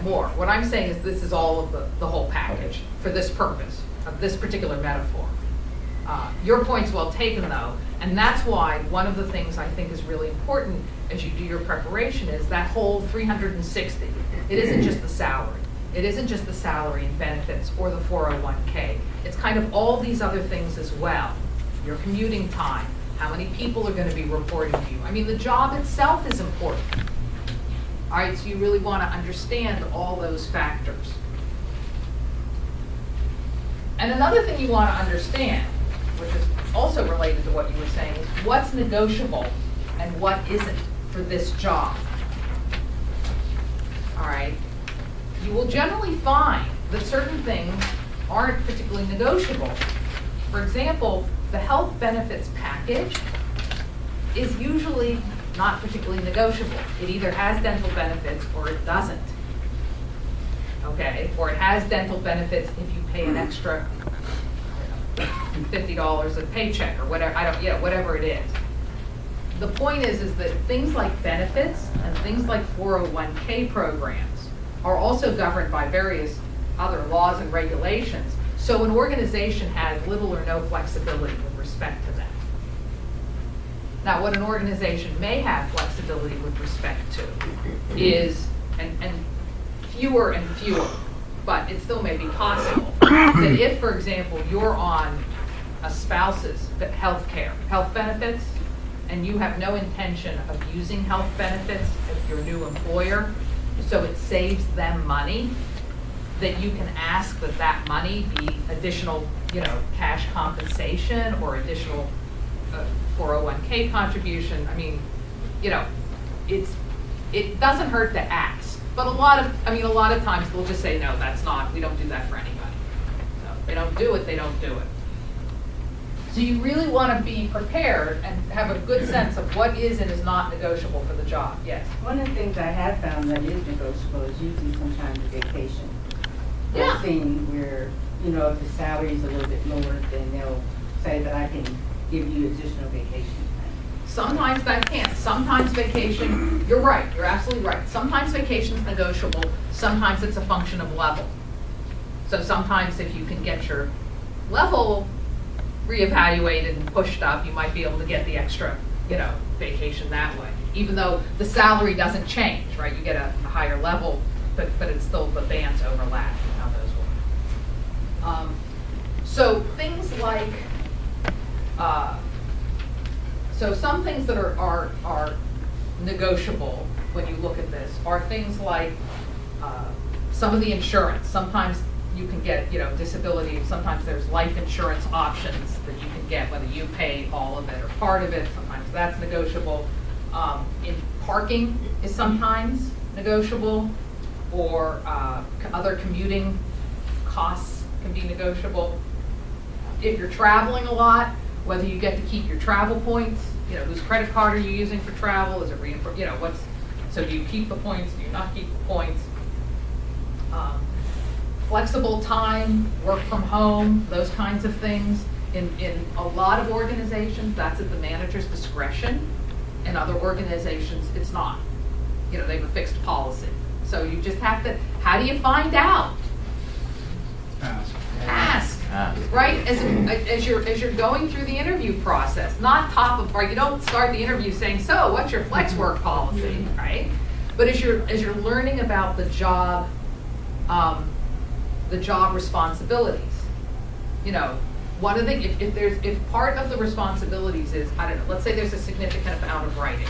more. What I'm saying is this is all of the whole package for this purpose, of this particular metaphor. Your point's well taken, though, and that's why one of the things I think is really important as you do your preparation is that whole 360. It isn't just the salary. It isn't just the salary and benefits or the 401k. It's kind of all these other things as well. Your commuting time, how many people are going to be reporting to you. I mean, the job itself is important. All right, so you really want to understand all those factors. And another thing you want to understand, which is also related to what you were saying, is what's negotiable and what isn't for this job. All right, you will generally find that certain things aren't particularly negotiable. For example, the health benefits package is usually not particularly negotiable. It either has dental benefits or it doesn't. Okay, or it has dental benefits if you pay an extra $50 a paycheck or whatever. Whatever it is. The point is that things like benefits and things like 401k programs are also governed by various other laws and regulations. So an organization has little or no flexibility with respect to them. Now, what an organization may have flexibility with respect to is, and fewer and fewer, but it still may be possible, that if, for example, you're on a spouse's health benefits, and you have no intention of using health benefits as your new employer, so it saves them money, that you can ask that that money be additional, cash compensation or additional 401k contribution. I mean, it doesn't hurt to ask. But a lot of times they'll just say, no, we don't do that for anybody. So if they don't do it, they don't do it. So you really want to be prepared and have a good sense of what is and is not negotiable for the job. Yes? One of the things I have found that is negotiable is usually sometimes vacation. Yeah. I've seen where, if the salary is a little bit lower, then they'll say that I can give you additional vacation time. Sometimes that can't. Sometimes vacation, you're right, you're absolutely right. Sometimes vacation's negotiable, sometimes it's a function of level. So sometimes if you can get your level reevaluated and pushed up, you might be able to get the extra, vacation that way. Even though the salary doesn't change, right? You get a higher level, but it's still, the bands overlap, how those work. So things like, so some things that are negotiable when you look at this are things like some of the insurance. Sometimes you can get, disability. Sometimes there's life insurance options that you can get, whether you pay all of it or part of it. Sometimes that's negotiable. In parking is sometimes negotiable, or other commuting costs can be negotiable. If you're traveling a lot, whether you get to keep your travel points, whose credit card are you using for travel? Is it reimbursed? So do you keep the points? Do you not keep the points? Flexible time, work from home, those kinds of things. In a lot of organizations, that's at the manager's discretion. In other organizations, it's not. They have a fixed policy. So you just have to, how do you find out? Ask. Right? As you're going through the interview process, not top of, right? You don't start the interview saying, so what's your flex work policy, right? But as you're learning about the job responsibilities, one of the, if part of the responsibilities is, I don't know, let's say there's a significant amount of writing,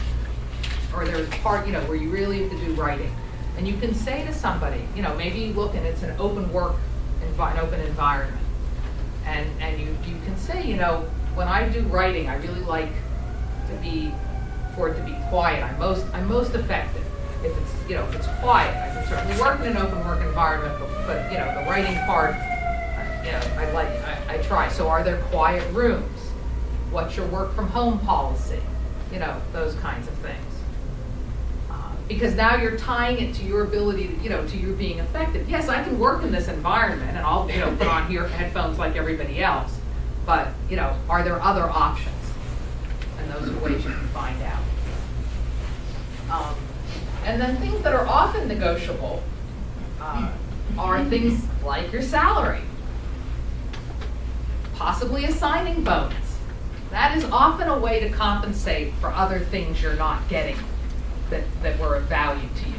or there's part, where you really have to do writing, and you can say to somebody, maybe you look and it's an open environment, and you can say, when I do writing, I really like for it to be quiet. I'm most effective if it's quiet. I can certainly work in an open work environment, but the writing part, I try. So are there quiet rooms? What's your work from home policy? Those kinds of things. Because now you're tying it to your ability to your being effective. Yes, I can work in this environment and I'll put on headphones like everybody else, but are there other options? And those are ways you can find out. And then things that are often negotiable are things like your salary, possibly a signing bonus. That is often a way to compensate for other things you're not getting that were of value to you.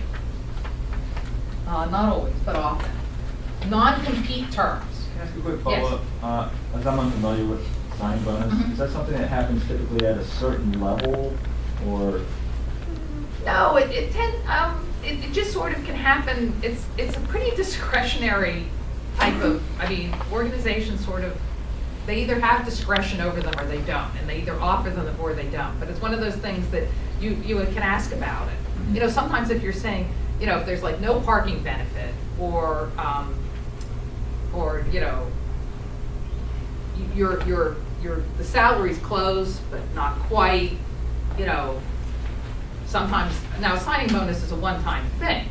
Not always, but often. Non-compete terms. Can I ask a quick follow-up? As I'm unfamiliar with signing bonus, is that something that happens typically at a certain level, or? No, it just sort of can happen. It's a pretty discretionary type of, organizations sort of, they either have discretion over them or they don't, and they either offer them or they don't. But it's one of those things that you can ask about it. Sometimes if you're saying, if there's like no parking benefit, or the salary's close but not quite, sometimes, now a signing bonus is a one-time thing,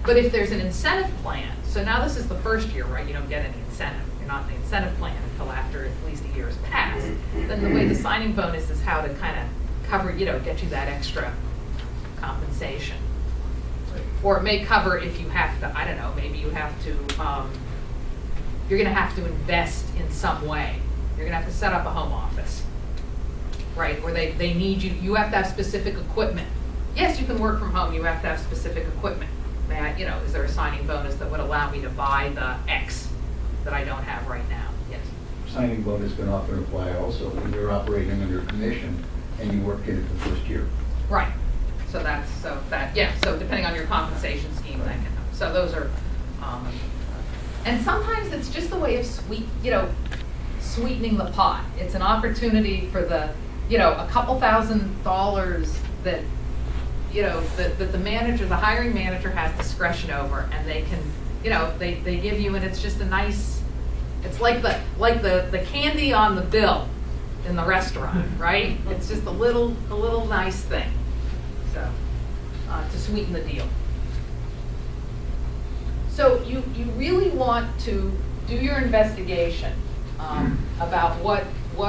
but if there's an incentive plan, so now this is the first year, right, you don't get any incentive, you're not in the incentive plan until after at least a year has passed, then the way the signing bonus is how to kind of cover, get you that extra compensation. Or it may cover if you have to, I don't know, maybe you have to, you're gonna have to invest in some way. You're gonna have to set up a home office, right? Or they need you, you have to have specific equipment. Yes, you can work from home, you have to have specific equipment. May I, is there a signing bonus that would allow me to buy the X that I don't have right now? Yes. signing bonus can often apply also when you're operating under commission and you work in it the first year. Right. So so depending on your compensation scheme, that can help. So those are, and sometimes it's just a way of sweetening the pot. It's an opportunity for the, a couple $1,000s that, that the manager, the hiring manager has discretion over, and they can, they give you, and it's just a nice, it's like the candy on the bill in the restaurant, right? It's just a little nice thing, so, to sweeten the deal. So you really want to do your investigation about what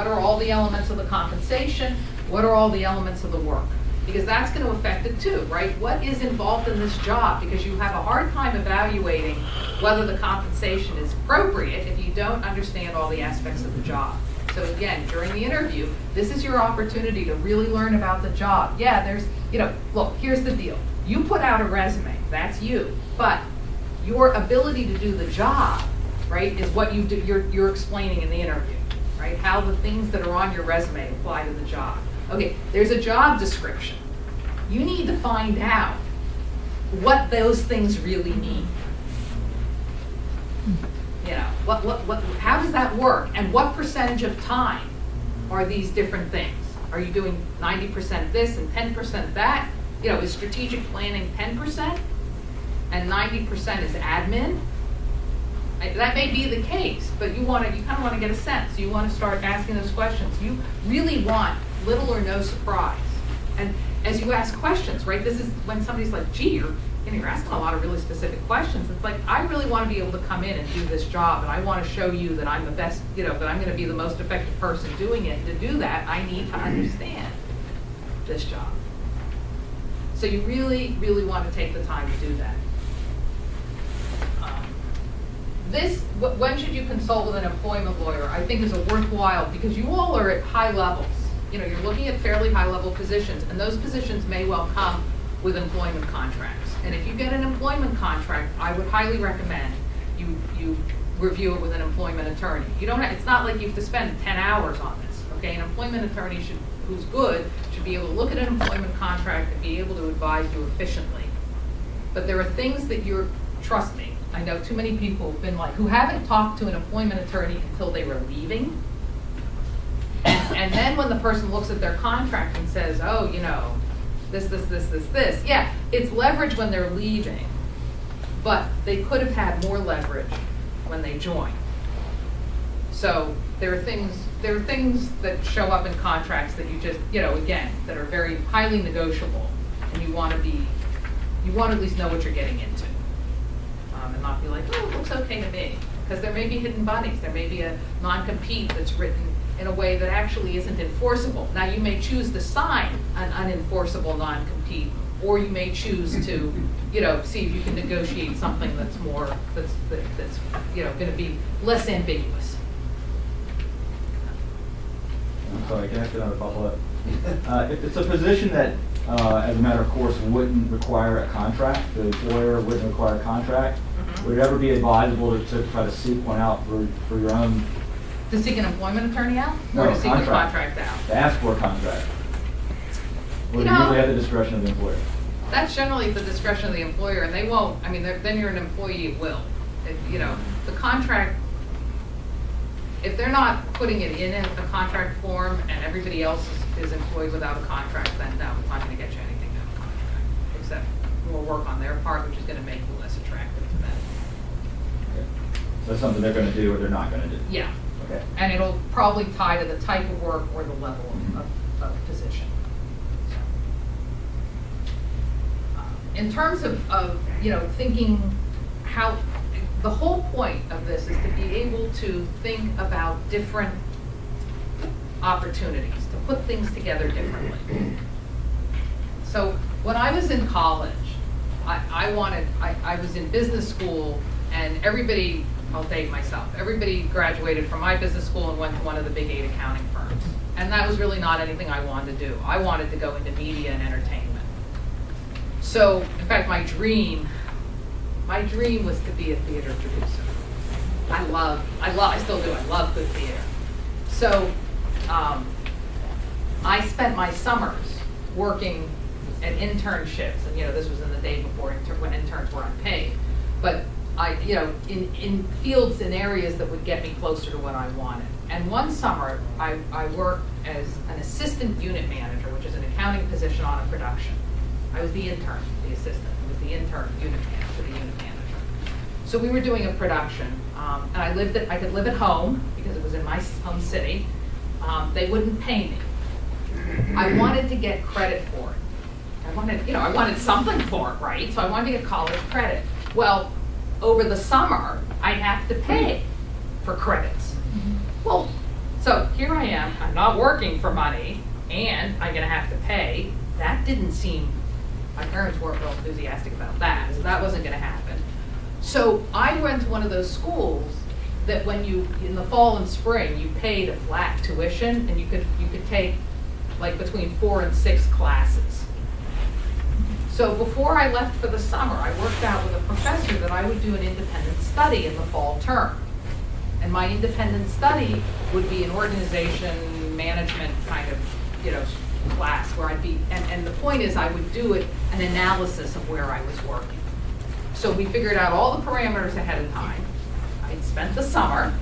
are all the elements of the compensation, what are all the elements of the work, because that's going to affect it too, right? What is involved in this job? Because you have a hard time evaluating whether the compensation is appropriate if you don't understand all the aspects of the job. So again, during the interview, this is your opportunity to really learn about the job. Yeah, there's, look, here's the deal. You put out a resume, that's you, but your ability to do the job, right, is what you do, you're explaining in the interview, right? How the things that are on your resume apply to the job. Okay, there's a job description. You need to find out what those things really mean. How does that work? And what percentage of time are these different things? Are you doing 90% this and 10% that? Is strategic planning 10% and 90% is admin? That may be the case, but you kind of want to get a sense. You want to start asking those questions. You really want little or no surprise. And as you ask questions, right, this is when somebody's like, gee, you're asking a lot of really specific questions. It's like, I really want to be able to come in and do this job, and I want to show you that I'm the best, that I'm going to be the most effective person doing it. And to do that, I need to understand this job. So you really, really want to take the time to do that. When should you consult with an employment lawyer, I think is a worthwhile, because you all are at high levels. You're looking at fairly high level positions, and those positions may well come with employment contracts. And if you get an employment contract, I would highly recommend you review it with an employment attorney. It's not like you have to spend 10 hours on this, okay? An employment attorney who's good should be able to look at an employment contract and be able to advise you efficiently. But there are things that trust me, I know too many people have been who haven't talked to an employment attorney until they were leaving. And then when the person looks at their contract and says, oh, this. Yeah, it's leverage when they're leaving, but they could have had more leverage when they joined. So there are things that show up in contracts that you just, again, that are very highly negotiable, and you want to at least know what you're getting into. And not be like, oh, it looks okay to me. Because there may be hidden bunnies. There may be a non-compete that's written in a way that actually isn't enforceable. Now, you may choose to sign an unenforceable non-compete, or you may choose to, see if you can negotiate something that's going to be less ambiguous. I'm sorry, can I ask another follow-up? If it's a position that, as a matter of course, wouldn't require a contract, the employer wouldn't require a contract, would it ever be advisable to try to seek one out for your own? To seek an employment attorney out? No, or to seek a contract out? To ask for a contract. Or do you usually have the discretion of the employer? That's generally the discretion of the employer, and they won't, then you're an employee at will. The contract, if they're not putting it in a contract form and everybody else is employed without a contract, then no, it's not going to get you anything out of the contract, except more work on their part, which is going to make you less attractive to them. Okay. So that's something they're going to do or they're not going to do? Yeah. Okay. And it'll probably tie to the type of work or the level of position. In terms of thinking how, the whole point of this is to be able to think about different opportunities, to put things together differently. So when I was in college, I was in business school, and everybody, I'll date myself, everybody graduated from my business school and went to one of the big 8 accounting firms. And that was really not anything I wanted to do. I wanted to go into media and entertainment. So, in fact, my dream was to be a theater producer. I still do, I love good theater. So, I spent my summers working at internships, and this was in the day before when interns were unpaid. But in fields and areas that would get me closer to what I wanted. And one summer, I worked as an assistant unit manager, which is an accounting position on a production. I was the intern, the assistant. I was the intern unit manager, the unit manager. So we were doing a production, and I could live at home because it was in my home city. They wouldn't pay me. I wanted to get credit for it. I wanted something for it, right? So I wanted to get college credit. Well, over the summer, I'd have to pay for credits. Well, so here I am, I'm not working for money, and I'm gonna have to pay. That didn't seem, my parents weren't real enthusiastic about that, so that wasn't gonna happen. So I went to one of those schools that when you, in the fall and spring, you paid a flat tuition, and you could take like between 4 and 6 classes. So before I left for the summer, I worked out with a professor that I would do an independent study in the fall term. And my independent study would be an organization management kind of, class where I'd be, and the point is I would do it, an analysis of where I was working. So we figured out all the parameters ahead of time. I'd spent the summer.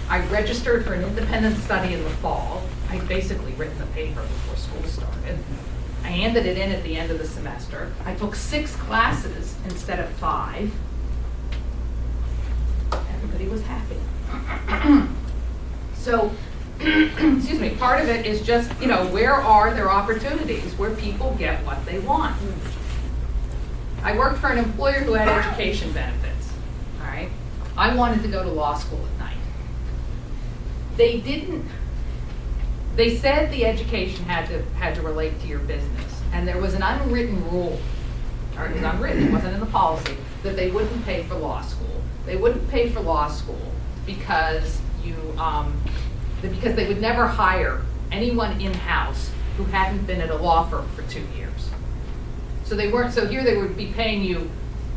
I registered for an independent study in the fall. I'd basically written the paper before school started. I handed it in at the end of the semester. I took 6 classes instead of 5. Everybody was happy. So, excuse me, part of it is just, where are there opportunities where people get what they want? I worked for an employer who had education benefits, all right? I wanted to go to law school at night. They said the education had to relate to your business, and there was an unwritten rule, or it was unwritten, it wasn't in the policy, that they wouldn't pay for law school. They wouldn't pay for law school because because they would never hire anyone in-house who hadn't been at a law firm for 2 years. So here they would be paying you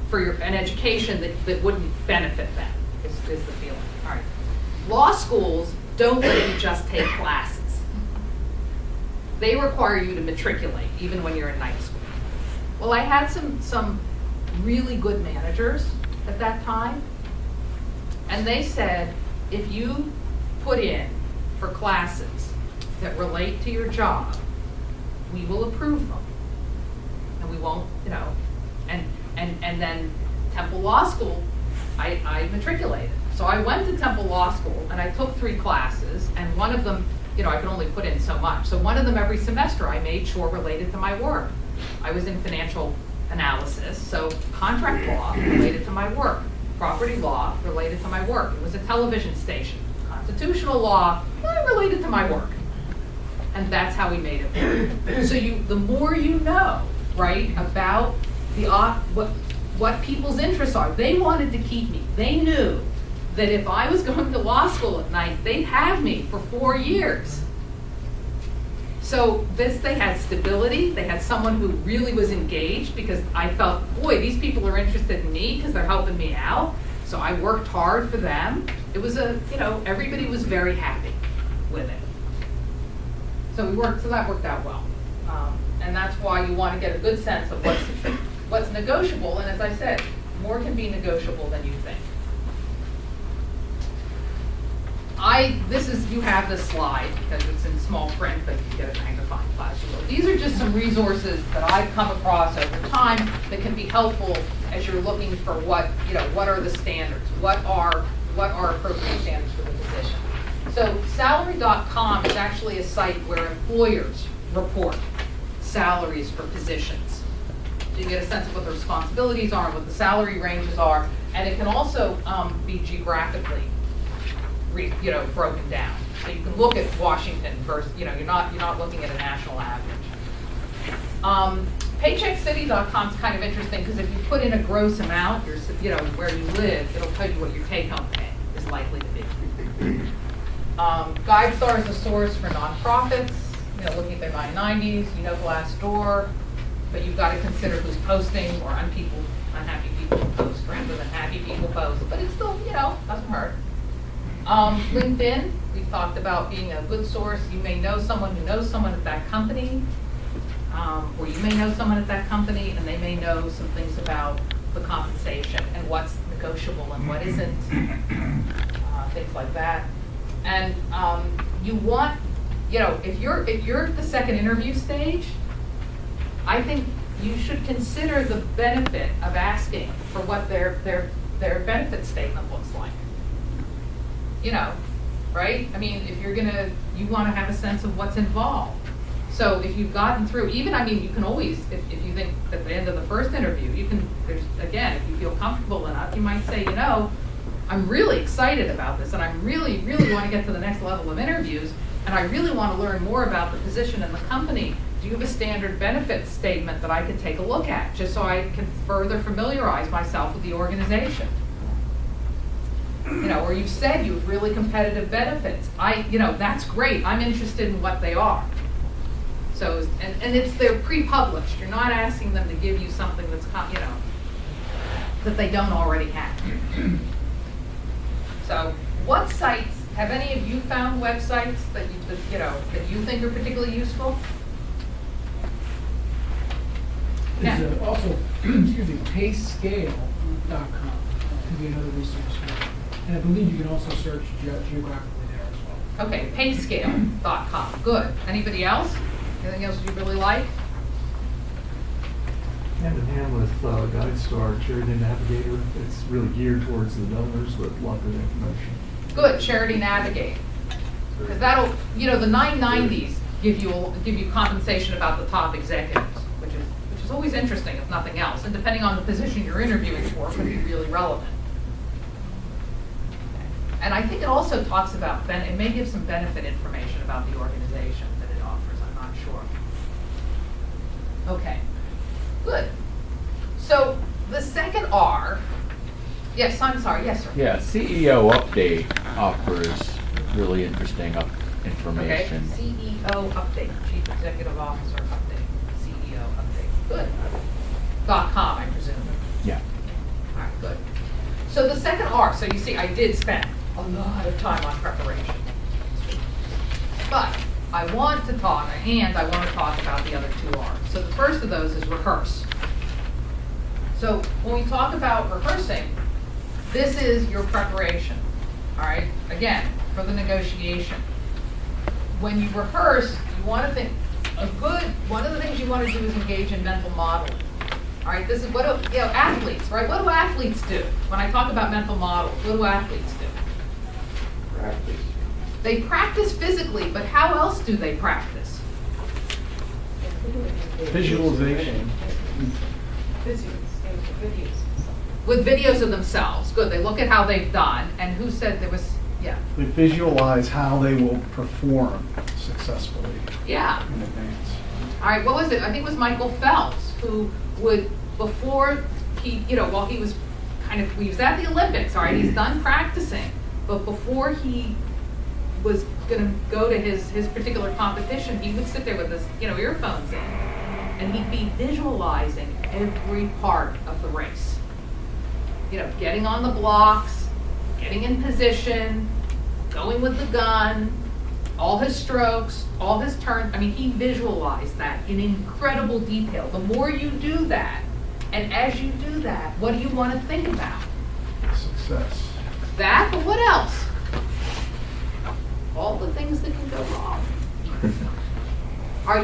for an education that wouldn't benefit them, is the feeling. All right. Law schools don't let you just take classes. They require you to matriculate, even when you're in night school. Well, I had some really good managers at that time, and they said, if you put in for classes that relate to your job, we will approve them. And we won't, and then Temple Law School, I matriculated. So I went to Temple Law School and I took 3 classes, and one of them, I could only put in so much. So one of them every semester I made sure related to my work. I was in financial analysis, so contract law related to my work. Property law related to my work. It was a television station. Constitutional law related to my work. And that's how we made it. So the more you know, right, about what people's interests are. They wanted to keep me. They knew that if I was going to law school at night, they'd have me for 4 years. So they had stability. They had someone who really was engaged, because I felt, boy, these people are interested in me because they're helping me out. So I worked hard for them. It was everybody was very happy with it. So that worked out well. And that's why you want to get a good sense of what's negotiable. And as I said, more can be negotiable than you think. You have this slide because it's in small print, but you get a magnifying glass. These are just some resources that I've come across over time that can be helpful as you're looking for what are the standards, what are appropriate standards for the position. So salary.com is actually a site where employers report salaries for positions. So you get a sense of what the responsibilities are and what the salary ranges are, and it can also be geographically broken down. So you can look at Washington versus, you're not looking at a national average. Paycheckcity.com is kind of interesting because if you put in a gross amount, where you live, it'll tell you what your take-home pay is likely to be. GuideStar is a source for nonprofits, looking at their 990s, Glassdoor, but you've got to consider who's posting, or unhappy people post rather than happy people post, but it still, doesn't hurt. LinkedIn, we've talked about being a good source. You may know someone who knows someone at that company, or you may know someone at that company, and they may know some things about the compensation and what's negotiable and what isn't, things like that. And you want, if you're at the second interview stage, I think you should consider the benefit of asking for what their benefit statement looks like. Right? I mean, if you want to have a sense of what's involved. So if you've gotten through, you can always, if you think at the end of the first interview, if you feel comfortable enough, you might say, I'm really excited about this, and I really, really want to get to the next level of interviews, and I really want to learn more about the position in the company. Do you have a standard benefits statement that I could take a look at, just so I can further familiarize myself with the organization? Or you've said you have really competitive benefits. That's great. I'm interested in what they are. So, and they're pre-published. You're not asking them to give you something that's, that they don't already have. So, what sites, have any of you found websites that you think are particularly useful? There's also, payscale.com could be another resource for you. And I believe you can also search geographically there as well. Okay, payscale.com. Good. Anybody else? Anything else you really like? Hand in hand with GuideStar, Charity Navigator. It's really geared towards the donors, but a lot of information. Good, Charity Navigator. Because that'll, the 990s give you compensation about the top executives, which is always interesting, if nothing else. And depending on the position you're interviewing for, it can be really relevant. And I think it also talks about, it may give some benefit information about the organization that it offers, I'm not sure. Okay, good. So the second R, yes, I'm sorry, yes, sir. Yeah, CEO Update offers really interesting information. Okay, CEO Update, Chief Executive Officer Update, CEO Update, good. .com, I presume. Yeah. All right, good. So the second R, so you see, I did spend a lot of time on preparation. But I want to talk about the other two R's. So the first of those is rehearse. So when we talk about rehearsing, this is your preparation, all right? Again, for the negotiation. When you rehearse, you want to think, one of the things you want to do is engage in mental modeling. All right, this is what athletes, right? What do athletes do? When I talk about mental models, what do athletes do? Practice. They practice physically, but how else do they practice? Visualization. With videos of themselves. Good, they look at how they've done, and who said there was, yeah. They visualize how they will perform successfully Yeah. in advance. All right, what was it? I think it was Michael Phelps who would, before he, while he was he was at the Olympics, all right, he's done practicing, but before he was going to go to his particular competition, he would sit there with his, earphones in, and he'd be visualizing every part of the race. Getting on the blocks, getting in position, going with the gun, all his strokes, all his turns. I mean, he visualized that in incredible detail. The more you do that, and as you do that, what do you want to think about? Success. That, but what else? All the things that can go wrong.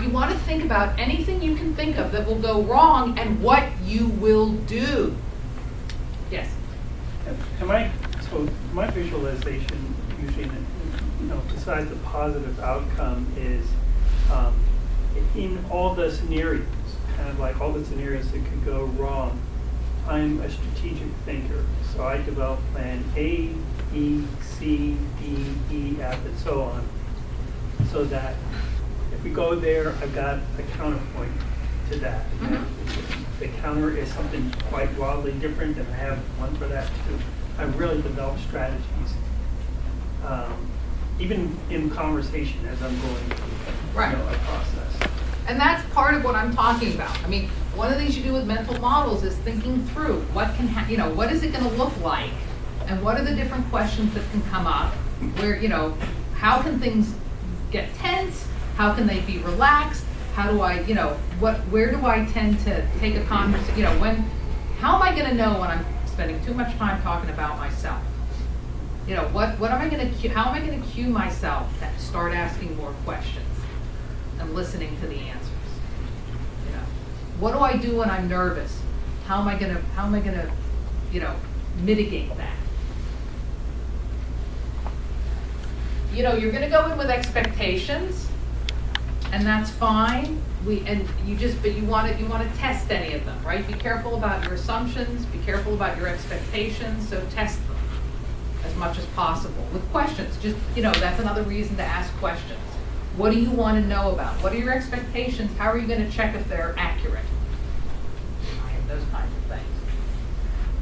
You want to think about anything you can think of that will go wrong and what you will do. Yes? My visualization usually, besides the positive outcome, is in all the scenarios, kind of like all the scenarios that could go wrong, I'm a strategic thinker. So I develop plan A, B, C, D, E, F, and so on, so that if we go there, I've got a counterpoint to that. If the counter is something quite wildly different, then I have one for that too. I really develop strategies, even in conversation as I'm going through a process. And that's part of what I'm talking about. I mean, one of the things you do with mental models is thinking through what can what is it going to look like, and what are the different questions that can come up, where, you know, how can things get tense? How can they be relaxed? How do I, you know, where do I tend to take a conversation, you know, how am I gonna know when I'm spending too much time talking about myself? You know, how am I gonna cue myself to start asking more questions and listening to the answers? You know, what do I do when I'm nervous? How am I gonna, you know, mitigate that? You know, you're gonna go in with expectations, and that's fine. But you want to test any of them, right? Be careful about your assumptions, be careful about your expectations, so test them as much as possible with questions. Just, you know, that's another reason to ask questions. What do you want to know about? What are your expectations? How are you going to check if they're accurate? Right, those kinds of things.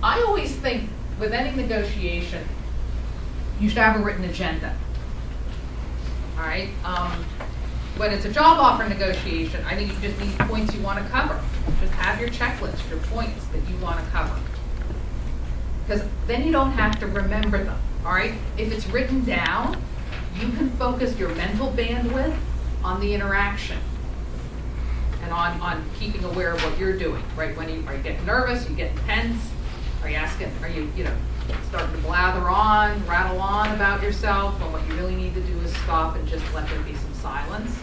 I always think with any negotiation, you should have a written agenda. All right? When it's a job offer negotiation, I think you just need points you want to cover. Just have your checklist, your points that you want to cover. Because then you don't have to remember them, all right? If it's written down, you can focus your mental bandwidth on the interaction and on keeping aware of what you're doing, right? Are you getting nervous? Are you getting tense? Are you you know, starting to rattle on about yourself, when what you really need to do is stop and just let there be some silence?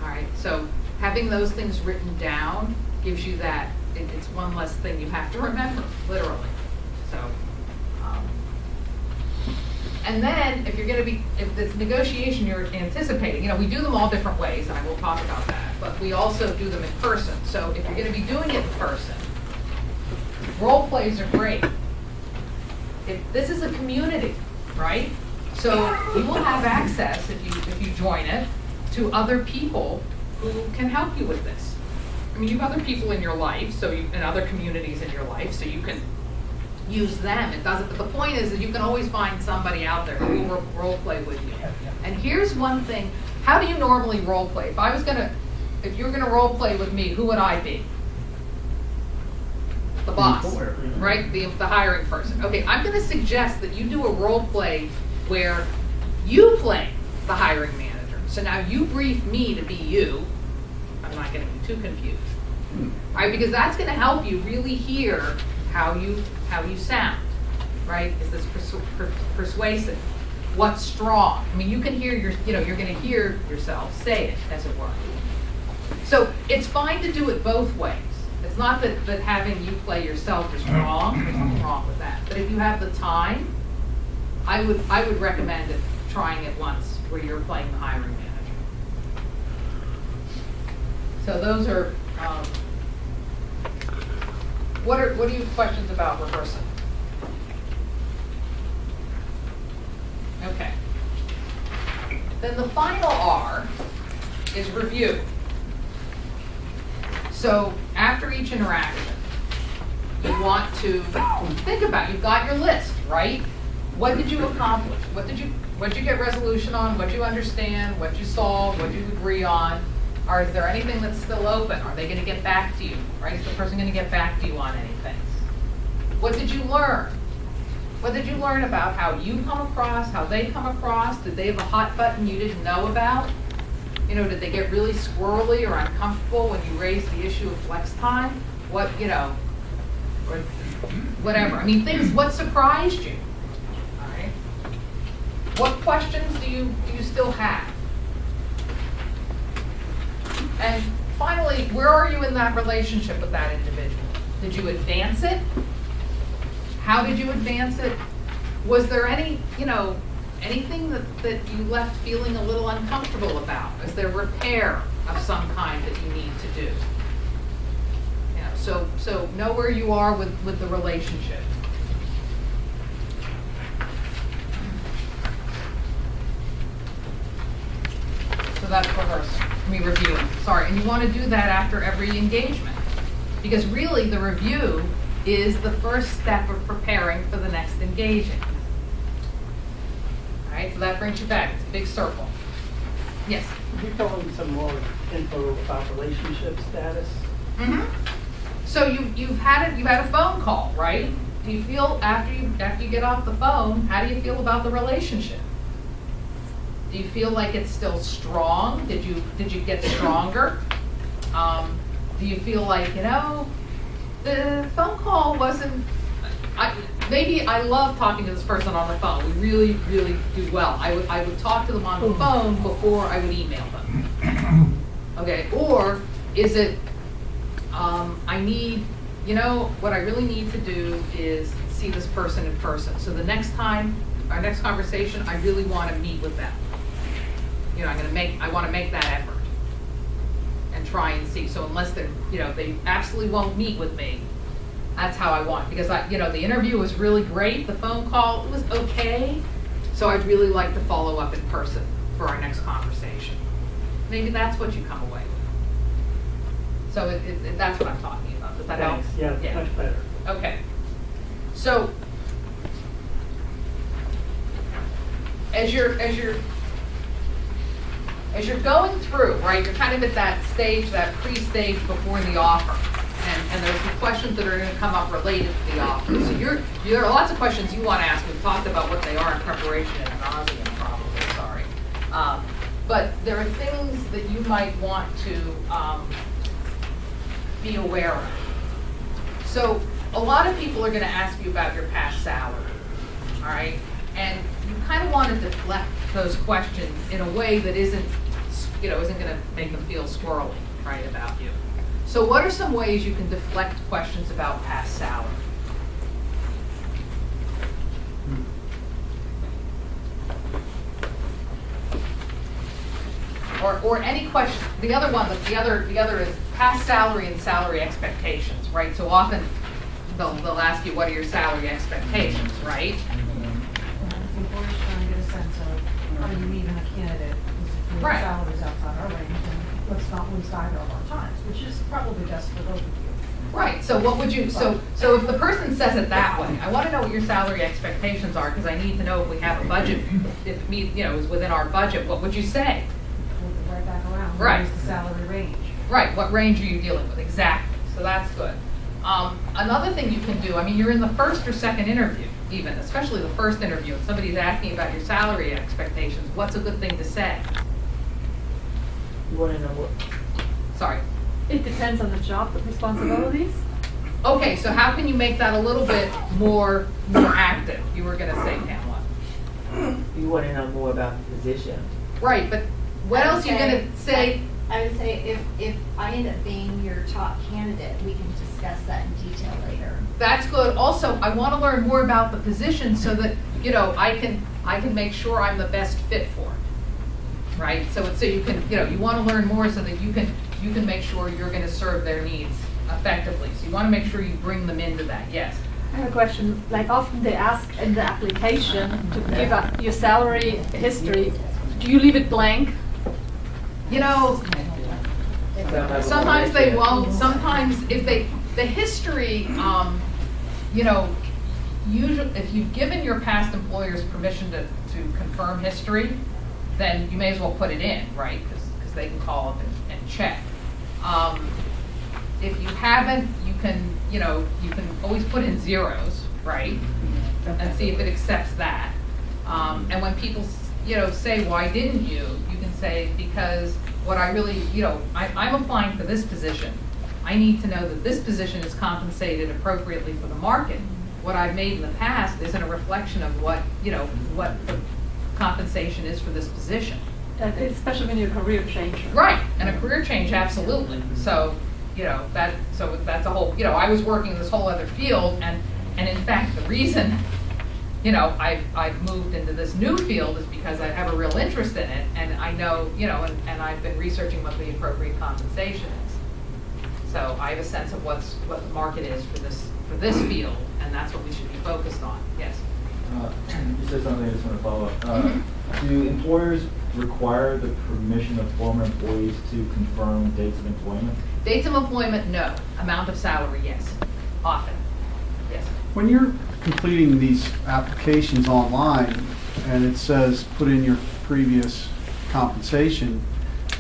All right, so having those things written down gives you that, it's one less thing you have to remember, literally. So, and then if it's negotiation you're anticipating, you know, we do them all different ways, and I will talk about that, but we also do them in person. So if you're gonna be doing it in person, role plays are great. This is a community, right? So you will have access, if you join it, to other people who can help you with this. I mean, you have other people in your life, and other communities in your life, so you can use them. But the point is that you can always find somebody out there who will role play with you. And here's one thing, how do you normally role play? If you were gonna role play with me, who would I be? The boss, right? The hiring person. Okay, I'm gonna suggest that you do a role play where you play the hiring manager. So now you brief me to be you. I'm not getting you too confused. All right, because that's gonna help you really hear how you sound, right? Is this persuasive? What's strong? I mean, you can hear you're gonna hear yourself say it, as it were. So it's fine to do it both ways. It's not that having you play yourself is wrong. There's nothing wrong with that. But if you have the time, I would recommend trying it once where you're playing the hiring manager. So those are. What are your questions about rehearsing? Okay. Then the final R is review. So after each interaction, you want to think about, you've got your list, right? What did you accomplish? What did you get resolution on? What did you understand? What did you solve? What did you agree on? Or is there anything that's still open? Are they going to get back to you? Right? Is the person going to get back to you on anything? What did you learn? What did you learn about how you come across, how they come across? Did they have a hot button you didn't know about? You know, did they get really squirrely or uncomfortable when you raised the issue of flex time? What, you know, or whatever. I mean, what surprised you? All right. What questions do you still have? And finally, where are you in that relationship with that individual? Did you advance it? How did you advance it? Was there anything that you left feeling a little uncomfortable about? Is there repair of some kind that you need to do? You know, so know where you are with the relationship. So that's reviewing. Sorry, and you want to do that after every engagement, because really the review is the first step of preparing for the next engaging. All right, so that brings you back. It's a big circle. Yes? Could you fill in some more info about relationship status? Mm-hmm. So you've had a phone call, right? Do you feel after you get off the phone, how do you feel about the relationship? Do you feel like it's still strong? Did you get stronger? Do you feel like, the phone call wasn't, maybe I love talking to this person on the phone. We really, really do well. I would talk to them on the phone before I would email them. Okay, or is it, I need, what I really need to do is see this person in person. So the next time, our next conversation, I really want to meet with them. I want to make that effort and try and see. So unless they're, they absolutely won't meet with me, that's how I want. Because the interview was really great. The phone call, it was okay. So I'd really like to follow up in person for our next conversation. Maybe that's what you come away with. So that's what I'm talking about. Does that help? Thanks. Yeah, much better. Okay. So as you're going through, right, you're kind of at that stage, that pre-stage before the offer. And there's some questions that are going to come up related to the offer. So there are lots of questions you want to ask. We've talked about what they are in preparation and nauseam, probably, sorry. But there are things that you might want to be aware of. So a lot of people are going to ask you about your past salary, all right? And you kind of want to deflect those questions in a way that isn't going to make them feel squirrely, right, about you. So what are some ways you can deflect questions about past salary? Or any question. The other is past salary and salary expectations, right? So often they'll ask you, what are your salary expectations, right? Employers trying to get a sense of how you meet a candidate whose Right. salary is outside our range, and let's not lose either of our times, which is probably best for both of you. Right, so what would you, so if the person says it that way, I want to know what your salary expectations are, because I need to know if we have a budget, if it is within our budget, what would you say? Move it right back around. Right. What is the salary range? Right, what range are you dealing with, exactly, so that's good. Another thing you can do, you're in the first or second interview, even, especially the first interview, and somebody's asking about your salary expectations, what's a good thing to say? You want to know what? Sorry. It depends on the job, the responsibilities. Okay, so how can you make that a little bit more active? You were going to say, Pamela. You want to know more about the position. Right, but what else are you going to say? I would say if I end up being your top candidate, we can discuss that in detail later. That's good. Also, I want to learn more about the position so that, I can make sure I'm the best fit for it. Right? So you can, you want to learn more so that you can make sure you're going to serve their needs effectively. So you want to make sure you bring them into that. Yes. I have a question. Like often they ask in the application to give up your salary history. Do you leave it blank? Sometimes they won't. Sometimes if the history, usually if you've given your past employers permission to confirm history, then you may as well put it in, right? Because they can call up and check. If you haven't, you can always put in zeros, right? And see if it accepts that. And when people, say, why didn't you? You can say, because what I really, I'm applying for this position. I need to know that this position is compensated appropriately for the market. What I've made in the past isn't a reflection of what the compensation is for this position. Especially when you're a career change. Right, and a career change, absolutely. So, that's a whole, I was working in this whole other field, and in fact, the reason, I've moved into this new field is because I have a real interest in it, and I know, and I've been researching what the appropriate compensation is. So I have a sense of what the market is for this field, and that's what we should be focused on. Yes. You said something I just want to follow up. Do employers require the permission of former employees to confirm dates of employment? Dates of employment, no. Amount of salary, yes. Often. Yes. When you're completing these applications online and it says put in your previous compensation,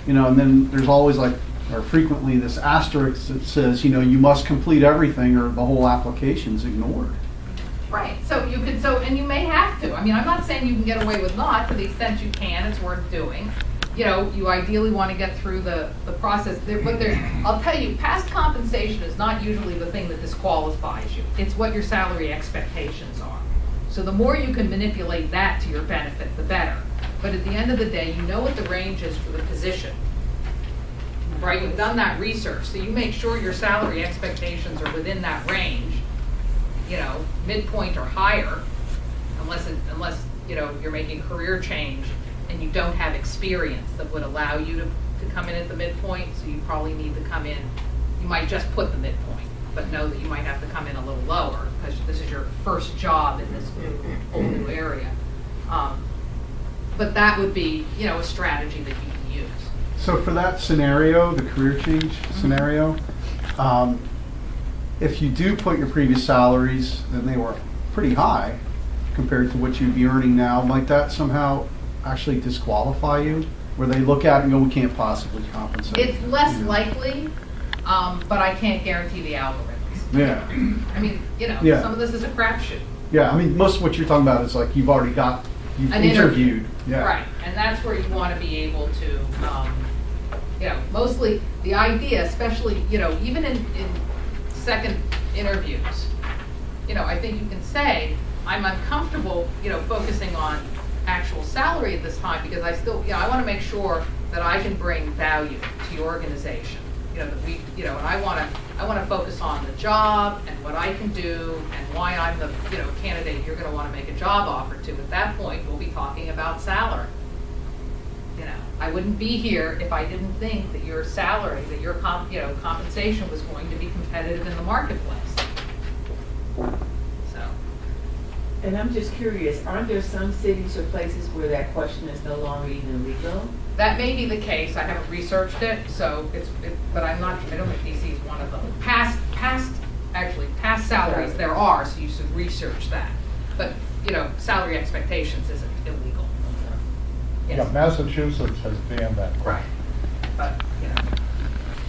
and then there's always or frequently this asterisk that says, you must complete everything or the whole application's ignored. Right, so you could, and you may have to. I mean, I'm not saying you can get away with not, to the extent you can, it's worth doing. You know, you ideally want to get through the process. I'll tell you, past compensation is not usually the thing that disqualifies you. It's what your salary expectations are. So the more you can manipulate that to your benefit, the better. But at the end of the day, you know what the range is for the position. Right, you've done that research, so you make sure your salary expectations are within that range, you know, midpoint or higher, unless you know, you're making a career change and you don't have experience that would allow you to come in at the midpoint, so you probably need to come in, you might just put the midpoint, but know that you might have to come in a little lower, because this is your first job in this whole new area. But that would be, you know, a strategy that you can use. So for that scenario, the career change scenario, if you do put your previous salaries, and they were pretty high compared to what you'd be earning now, might that somehow actually disqualify you? Where they look at it and go, we can't possibly compensate. It's less likely, but I can't guarantee the algorithms. Yeah. I mean, you know, Yeah. some of this is a crapshoot. Yeah, I mean, most of what you're talking about is like you've already got, you've An interviewed. Yeah. Right, and that's where you want to be able to, you know, mostly the idea, especially, you know, even in second interviews, you know, I think you can say, I'm uncomfortable, you know, focusing on actual salary at this time because I still, you know, I want to make sure that I can bring value to your organization. You know, that we, you know, and I want to focus on the job and what I can do and why I'm the, you know, candidate you're going to want to make a job offer to. At that point, we'll be talking about salary. You know, I wouldn't be here if I didn't think that your salary, that your compensation was going to be competitive in the marketplace. So. And I'm just curious, aren't there some cities or places where that question is no longer even legal? That may be the case. I haven't researched it, so but I'm not. I don't think DC is one of them. Past salaries there are, so you should research that. But you know, salary expectations isn't illegal. Yes. Yeah, Massachusetts has banned that. Right, but you know,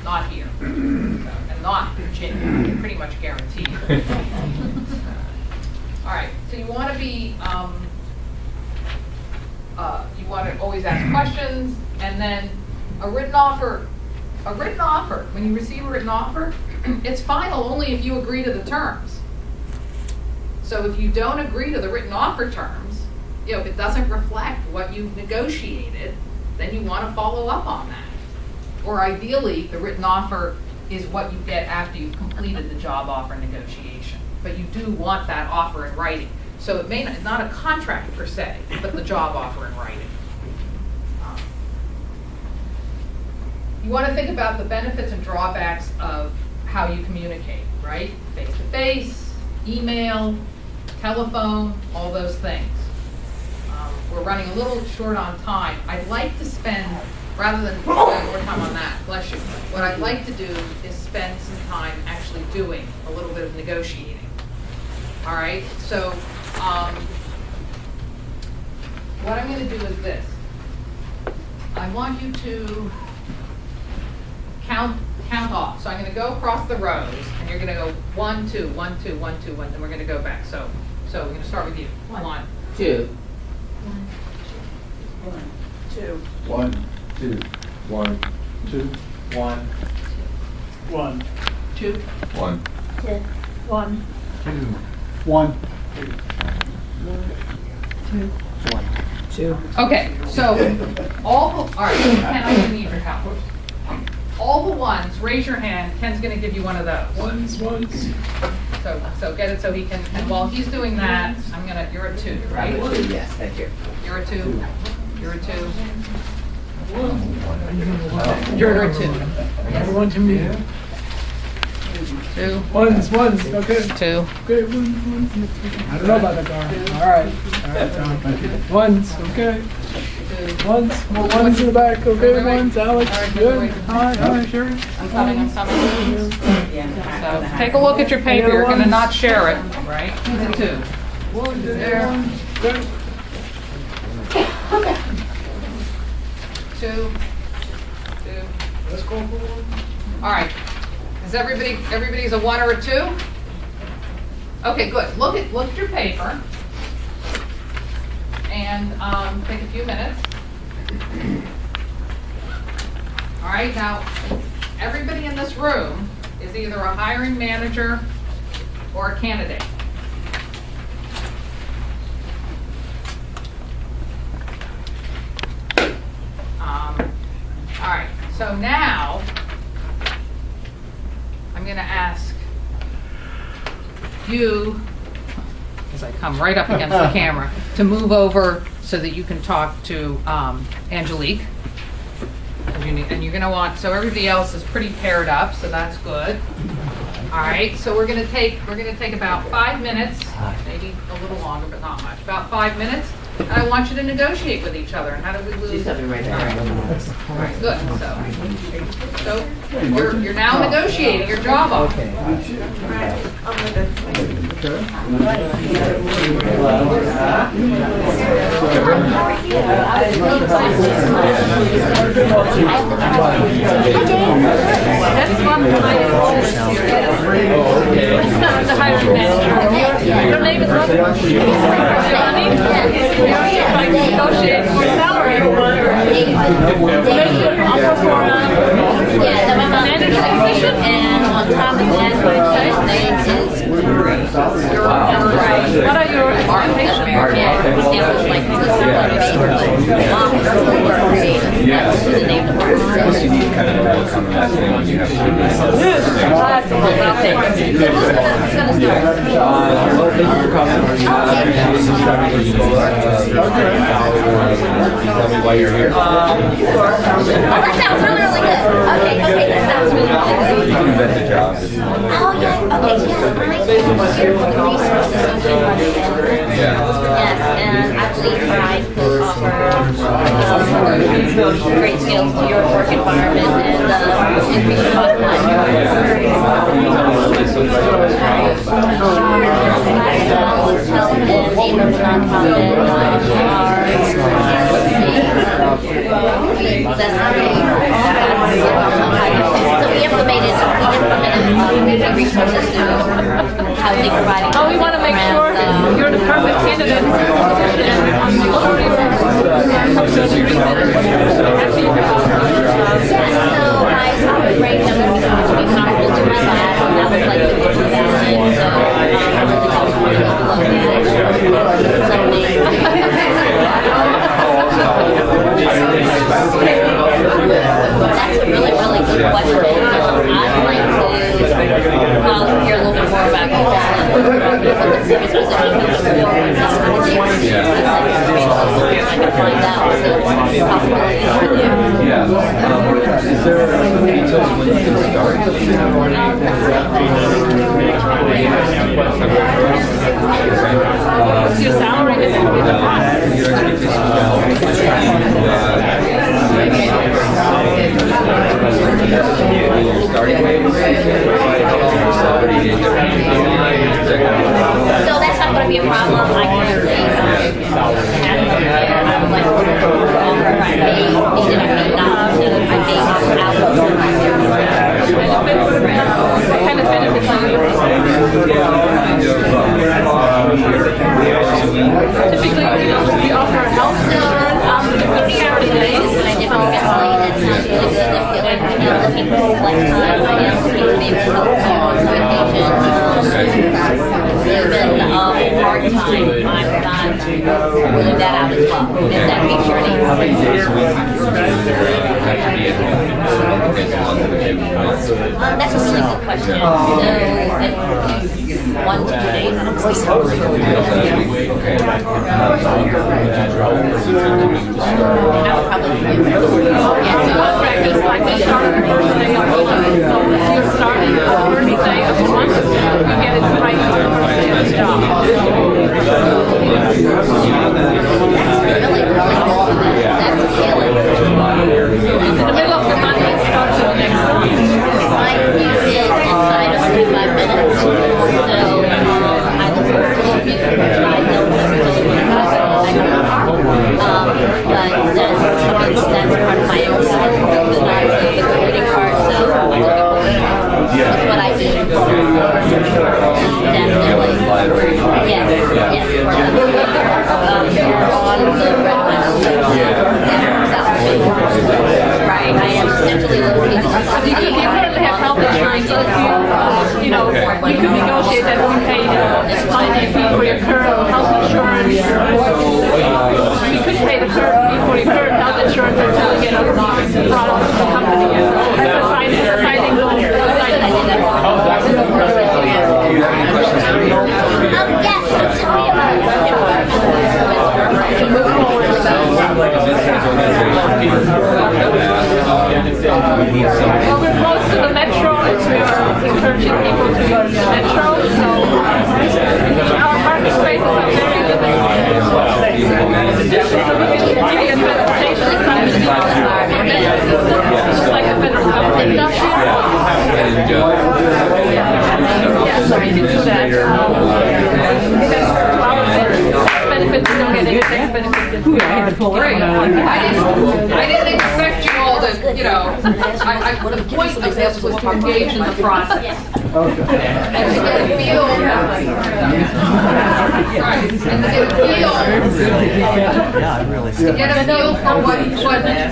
not here, so, and not Virginia. I can pretty much guarantee you. All right, so you want to be. You want to always ask questions, and then a written offer, when you receive a written offer, it's final only if you agree to the terms. So if you don't agree to the written offer terms, you know, if it doesn't reflect what you've negotiated, then you want to follow up on that. Or ideally, the written offer is what you get after you've completed the job offer negotiation. But you do want that offer in writing. So it may not a contract per se, but the job offer in writing. You want to think about the benefits and drawbacks of how you communicate, right? Face-to-face, email, telephone, all those things. We're running a little short on time. I'd like to spend, rather than spend more time on that, bless you, what I'd like to do is spend some time actually doing a little bit of negotiating. All right, so what I'm going to do is this. I want you to count off. So I'm going to go across the rows, and you're going to go 1, 2, 1, 2, 1, 2, 1, and we're going to go back. So we're going to start with you. 1, 2, 2, 1, 2, 1, 2, 1, 1, 2, 1, 1, 2, 1. 2. Okay, so all right, Ken, I'm going to need your help. All the ones, raise your hand. Ken's going to give you one of those. Ones. So get it so he can, and while he's doing that, you're a 2, right? yes, thank you. You're a 2. You're a 2. You're a 2. Everyone to me. 2. Ones, okay. 2. Okay, ones. I don't know about that, Darren. All right, John, thank you. Ones, okay. 2. Ones, more ones in the back, okay, Wait. ones, Alex, All right, good. wait. All right, Sherry. I'm coming. So take a look at your paper. You're going to not share it, right? He's a 2. One, There. good. 2. Let's go for one. All right. Is everybody's a 1 or a 2? Okay, good. Look at your paper. And take a few minutes. All right, now, everybody in this room is either a hiring manager or a candidate. All right, so now I'm going to ask you, as I come right up against the camera, to move over so that you can talk to Angelique. And you're going to want, so everybody else is pretty paired up, so that's good. All right, so we're going to take about 5 minutes, maybe a little longer, but not much. About 5 minutes. And I want you to negotiate with each other. And how do we lose? She's coming right there. All right, good. So you're now negotiating your job offer. That's one of my the hiring manager. Your name is what? Johnny? Like negotiate for salary. Offer for the manager position, and on top of that, what are your expectations? Plus you need kind of a common last name when you have to do this. Well, thank you for coming. Tell me why you're here. Oh, that sounds really, really good. Okay, that sounds really, really good. You can vet the job. Oh, yeah, okay, yes, I am here for the resources open Yeah. Yes, and I believe I could offer great skills to your work environment and increase your bottom line. So we implemented resources through housing providing. Oh, we want to make sure you're the perfect candidate for the position. So I would rate them to be comparable to my lab, and that was like the most valid. So I really don't want to go below That's a really, really good question. I'd like to hear a little bit more about you what the service position is for, I can find out the possibilities for you. Yeah. Is there details when you can start? What's your salary? Your starting wage? So that's not going to be a problem. I can actually I would like to offer my pay, even if I'm not to my pay out. What kind of benefits are you typically, we offer health insurance, charity days. When I did my family, that sounds really good. I feel like looking for select time, I am looking to be able to help you on vacation. Even part-time, I'm not ruling that out as well. If that meets your needs. How many days a week have to be at home? That's a really good question. So, 1 to 2 days. Okay. I would probably do it. Practice like you started the first day of the month. So if you're starting the first day of the month, you get it right on the first day of the job. Really, that's appealing. In the middle of the month, it starts the next month. My view is inside of 45 minutes. So, I look forward to you. I know what's really going on. But that's part of my own side. The recruiting part, so I'm looking forward to what I do. Definitely. Right, I am essentially those people. You currently have health insurance, so if you know, you could negotiate that we pay monthly fee for your current health insurance. You could pay the current fee for your current health insurance until you get a brought off the company. That's a signing goal. Do you have any questions for me? Yes, tell me about it. Well, we're close to the metro, and we're encouraging people to use the metro, so our parking spaces are very limited. So we can give you a presentation of some of the just like the federal government does here. Yeah, so we can do that. Because to our benefits, we don't get any tax benefits. Great. I didn't expect you all to, you know, the point of this was to engage in the process. And to get a feel, right, and to get a feel, for what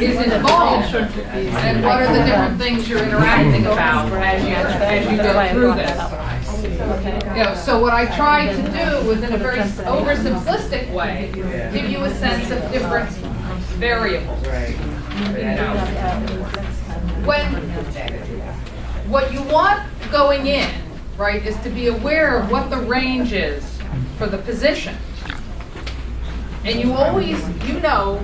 is involved, and what are the different things you're interacting about as you go through this. You know, so what I tried to do was in a very oversimplistic way, give you a sense of different variables. You know, what you want going in, right, is to be aware of what the range is for the position. And you always, you know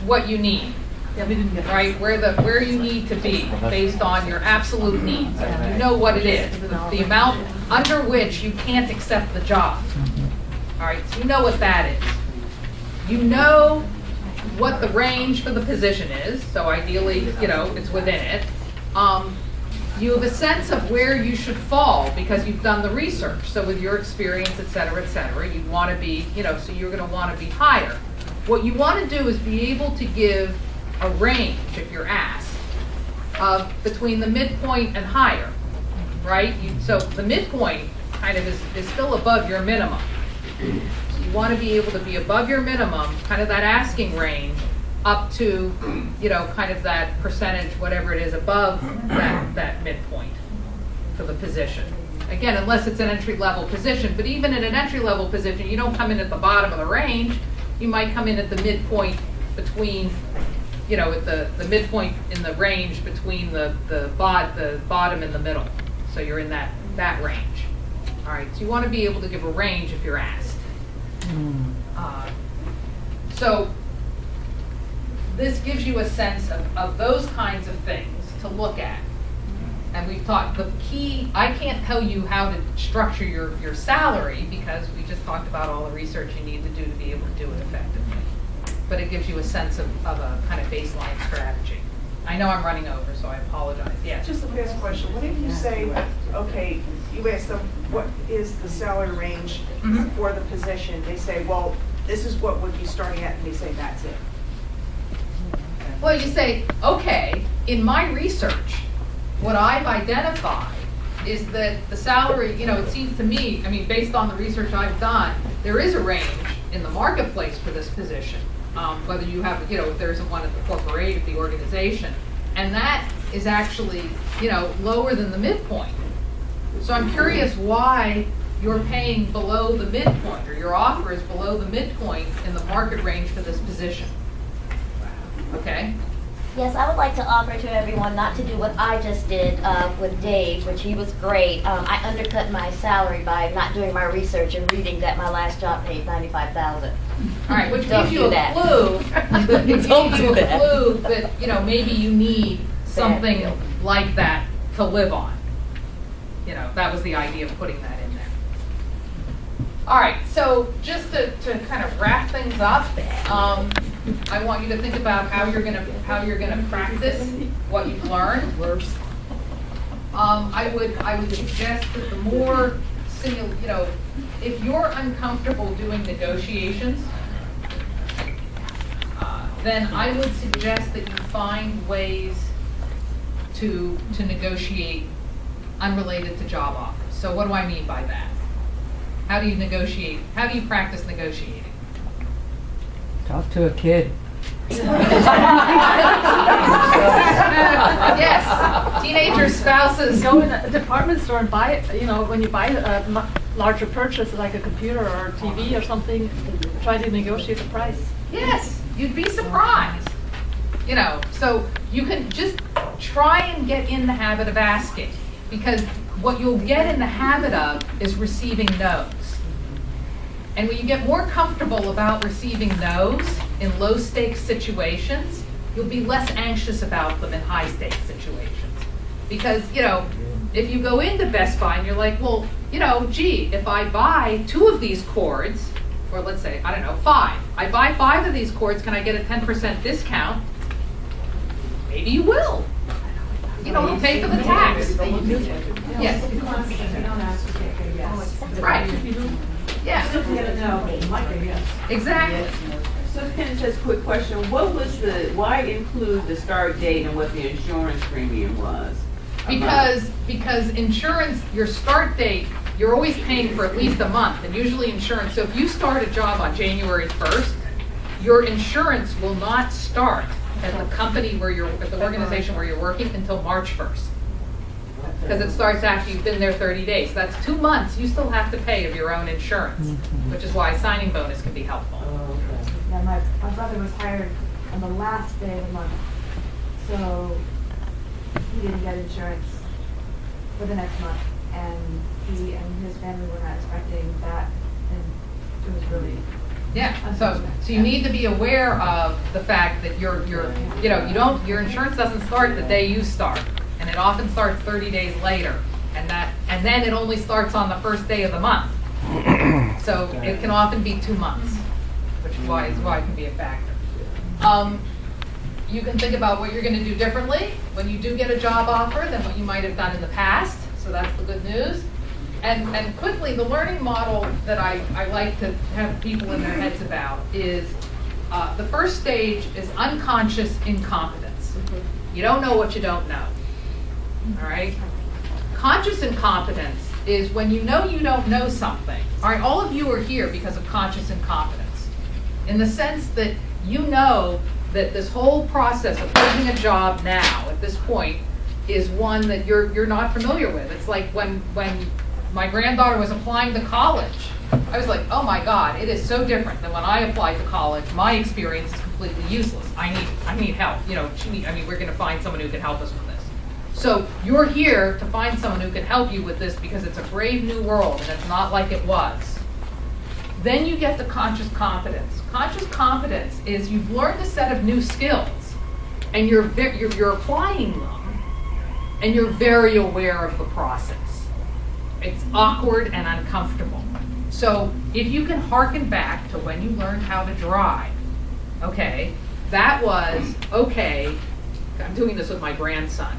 what you need, right? Where you need to be based on your absolute needs. You know what it is, the amount under which you can't accept the job. All right, so you know what that is. You know what the range for the position is, so ideally, you know, it's within it. You have a sense of where you should fall because you've done the research. So with your experience, et cetera, you want to be, you know, so you're going to want to be higher. What you want to do is be able to give a range, if you're asked, of between the midpoint and higher, right? So the midpoint kind of is still above your minimum. So you want to be able to be above your minimum, kind of that asking range, up to, you know, kind of that percentage, whatever it is, above that midpoint for the position. Again, unless it's an entry-level position, but even in an entry-level position, you don't come in at the bottom of the range. You might come in at the midpoint between, you know, at the midpoint in the range between the bottom and the middle. So you're in that range. All right, so you want to be able to give a range if you're asked. So this gives you a sense of those kinds of things to look at. And we've talked, the key, I can't tell you how to structure your salary because we just talked about all the research you need to do to be able to do it effectively. But it gives you a sense of a kind of baseline strategy. I know I'm running over, so I apologize. Yeah. Just a fast question. What if you say, okay, you ask them, what is the salary range for the position? They say, well, this is what would be starting at, and they say, that's it. Well, you say, okay, in my research, what I've identified is that the salary, you know, it seems to me, I mean, based on the research I've done, there is a range in the marketplace for this position. Whether you have, you know, if there isn't one at the corporate, the organization, and that is actually, you know, lower than the midpoint. So I'm curious why you're paying below the midpoint, or your offer is below the midpoint in the market range for this position. Okay? Yes, I would like to offer to everyone not to do what I just did with Dave, which he was great. I undercut my salary by not doing my research and reading that my last job paid $95,000. All right, which gives you a clue. Don't do that. Clue that, you know, maybe you need something like that to live on. You know, that was the idea of putting that in there. All right, so just to kind of wrap things up, I want you to think about how you're gonna practice what you've learned. I would suggest that the more you know, if you're uncomfortable doing negotiations, then I would suggest that you find ways to negotiate unrelated to job offers. So what do I mean by that? How do you negotiate? How do you practice negotiating? Talk to a kid. Yes, teenagers, spouses. Go in a department store and buy it, when you buy a larger purchase like a computer or a TV or something, try to negotiate the price. Yes, you'd be surprised. So you can just try and get in the habit of asking, because what you'll get in the habit of is receiving no's. And when you get more comfortable about receiving no's in low-stakes situations, you'll be less anxious about them in high-stakes situations. Because, if you go into Best Buy and you're like, well, gee, if I buy 2 of these cords, or let's say, 5, I buy 5 of these cords, can I get a 10% discount? Maybe you will. It'll pay for the tax. Yes. Right. Yeah. Exactly. So Ken says, quick question, why include the start date and what the insurance premium was? Because insurance, your start date, you're always paying for at least a month, and usually insurance, so if you start a job on January 1st, your insurance will not start at the company at the organization where you're working until March 1st. Because it starts after you've been there 30 days. That's 2 months you still have to pay of your own insurance, which is why a signing bonus can be helpful. Yeah, my brother was hired on the last day of the month, so he didn't get insurance for the next month, and he and his family were not expecting that, and it was really. Yeah, so you need to be aware of the fact that your insurance doesn't start the day you start, and it often starts 30 days later, and then it only starts on the first day of the month. So it can often be 2 months, which is why it can be a factor. You can think about what you're going to do differently when you do get a job offer than what you might have done in the past. So that's the good news. And quickly, the learning model that I like to have people in their heads about is the first stage is unconscious incompetence. You don't know what you don't know. All right? Conscious incompetence is when you don't know something. All right, all of you are here because of conscious incompetence, in the sense that you know that this whole process of taking a job now at this point is one that you're not familiar with. It's like when my granddaughter was applying to college, I was like, oh my God, it is so different than when I applied to college. My experience is completely useless. I need help. We're going to find someone who can help us with this. So you're here to find someone who can help you with this because it's a brave new world and it's not like it was. Then you get to conscious competence. Conscious competence is you've learned a set of new skills and you're applying them and you're very aware of the process. It's awkward and uncomfortable. So if you can hearken back to when you learned how to drive, okay, that was, okay, I'm doing this with my grandson.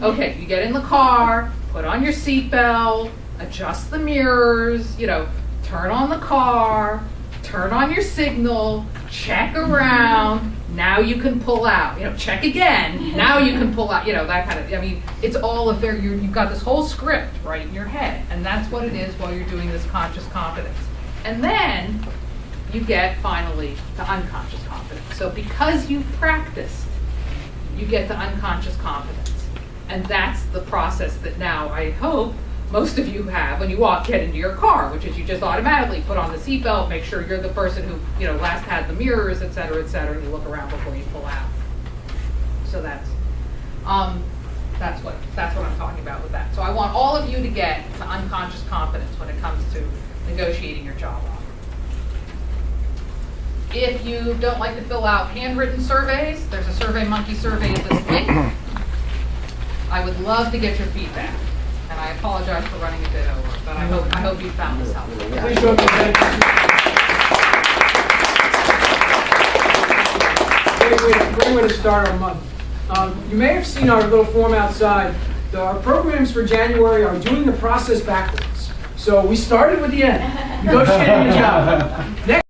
Okay, you get in the car, put on your seatbelt, adjust the mirrors, turn on the car, turn on your signal, check around, now you can pull out, check again, now you can pull out, that kind of, it's all you've got this whole script right in your head, and that's what it is while you're doing this conscious competence. And then you get finally to unconscious competence. So because you've practiced, you get to unconscious competence. And that's the process that now I hope most of you have when you get into your car, which is you just automatically put on the seatbelt, make sure you're the person who last had the mirrors, et cetera, and you look around before you pull out. So that's what I'm talking about with that. So I want all of you to get to unconscious competence when it comes to negotiating your job offer. If you don't like to fill out handwritten surveys, there's a SurveyMonkey survey at this link. I would love to get your feedback. And I apologize for running a bit over, but I hope you found this helpful. Please join me. Great way to start our month. You may have seen our little form outside. Our programs for January are doing the process backwards. So we started with the end, negotiating the job. Next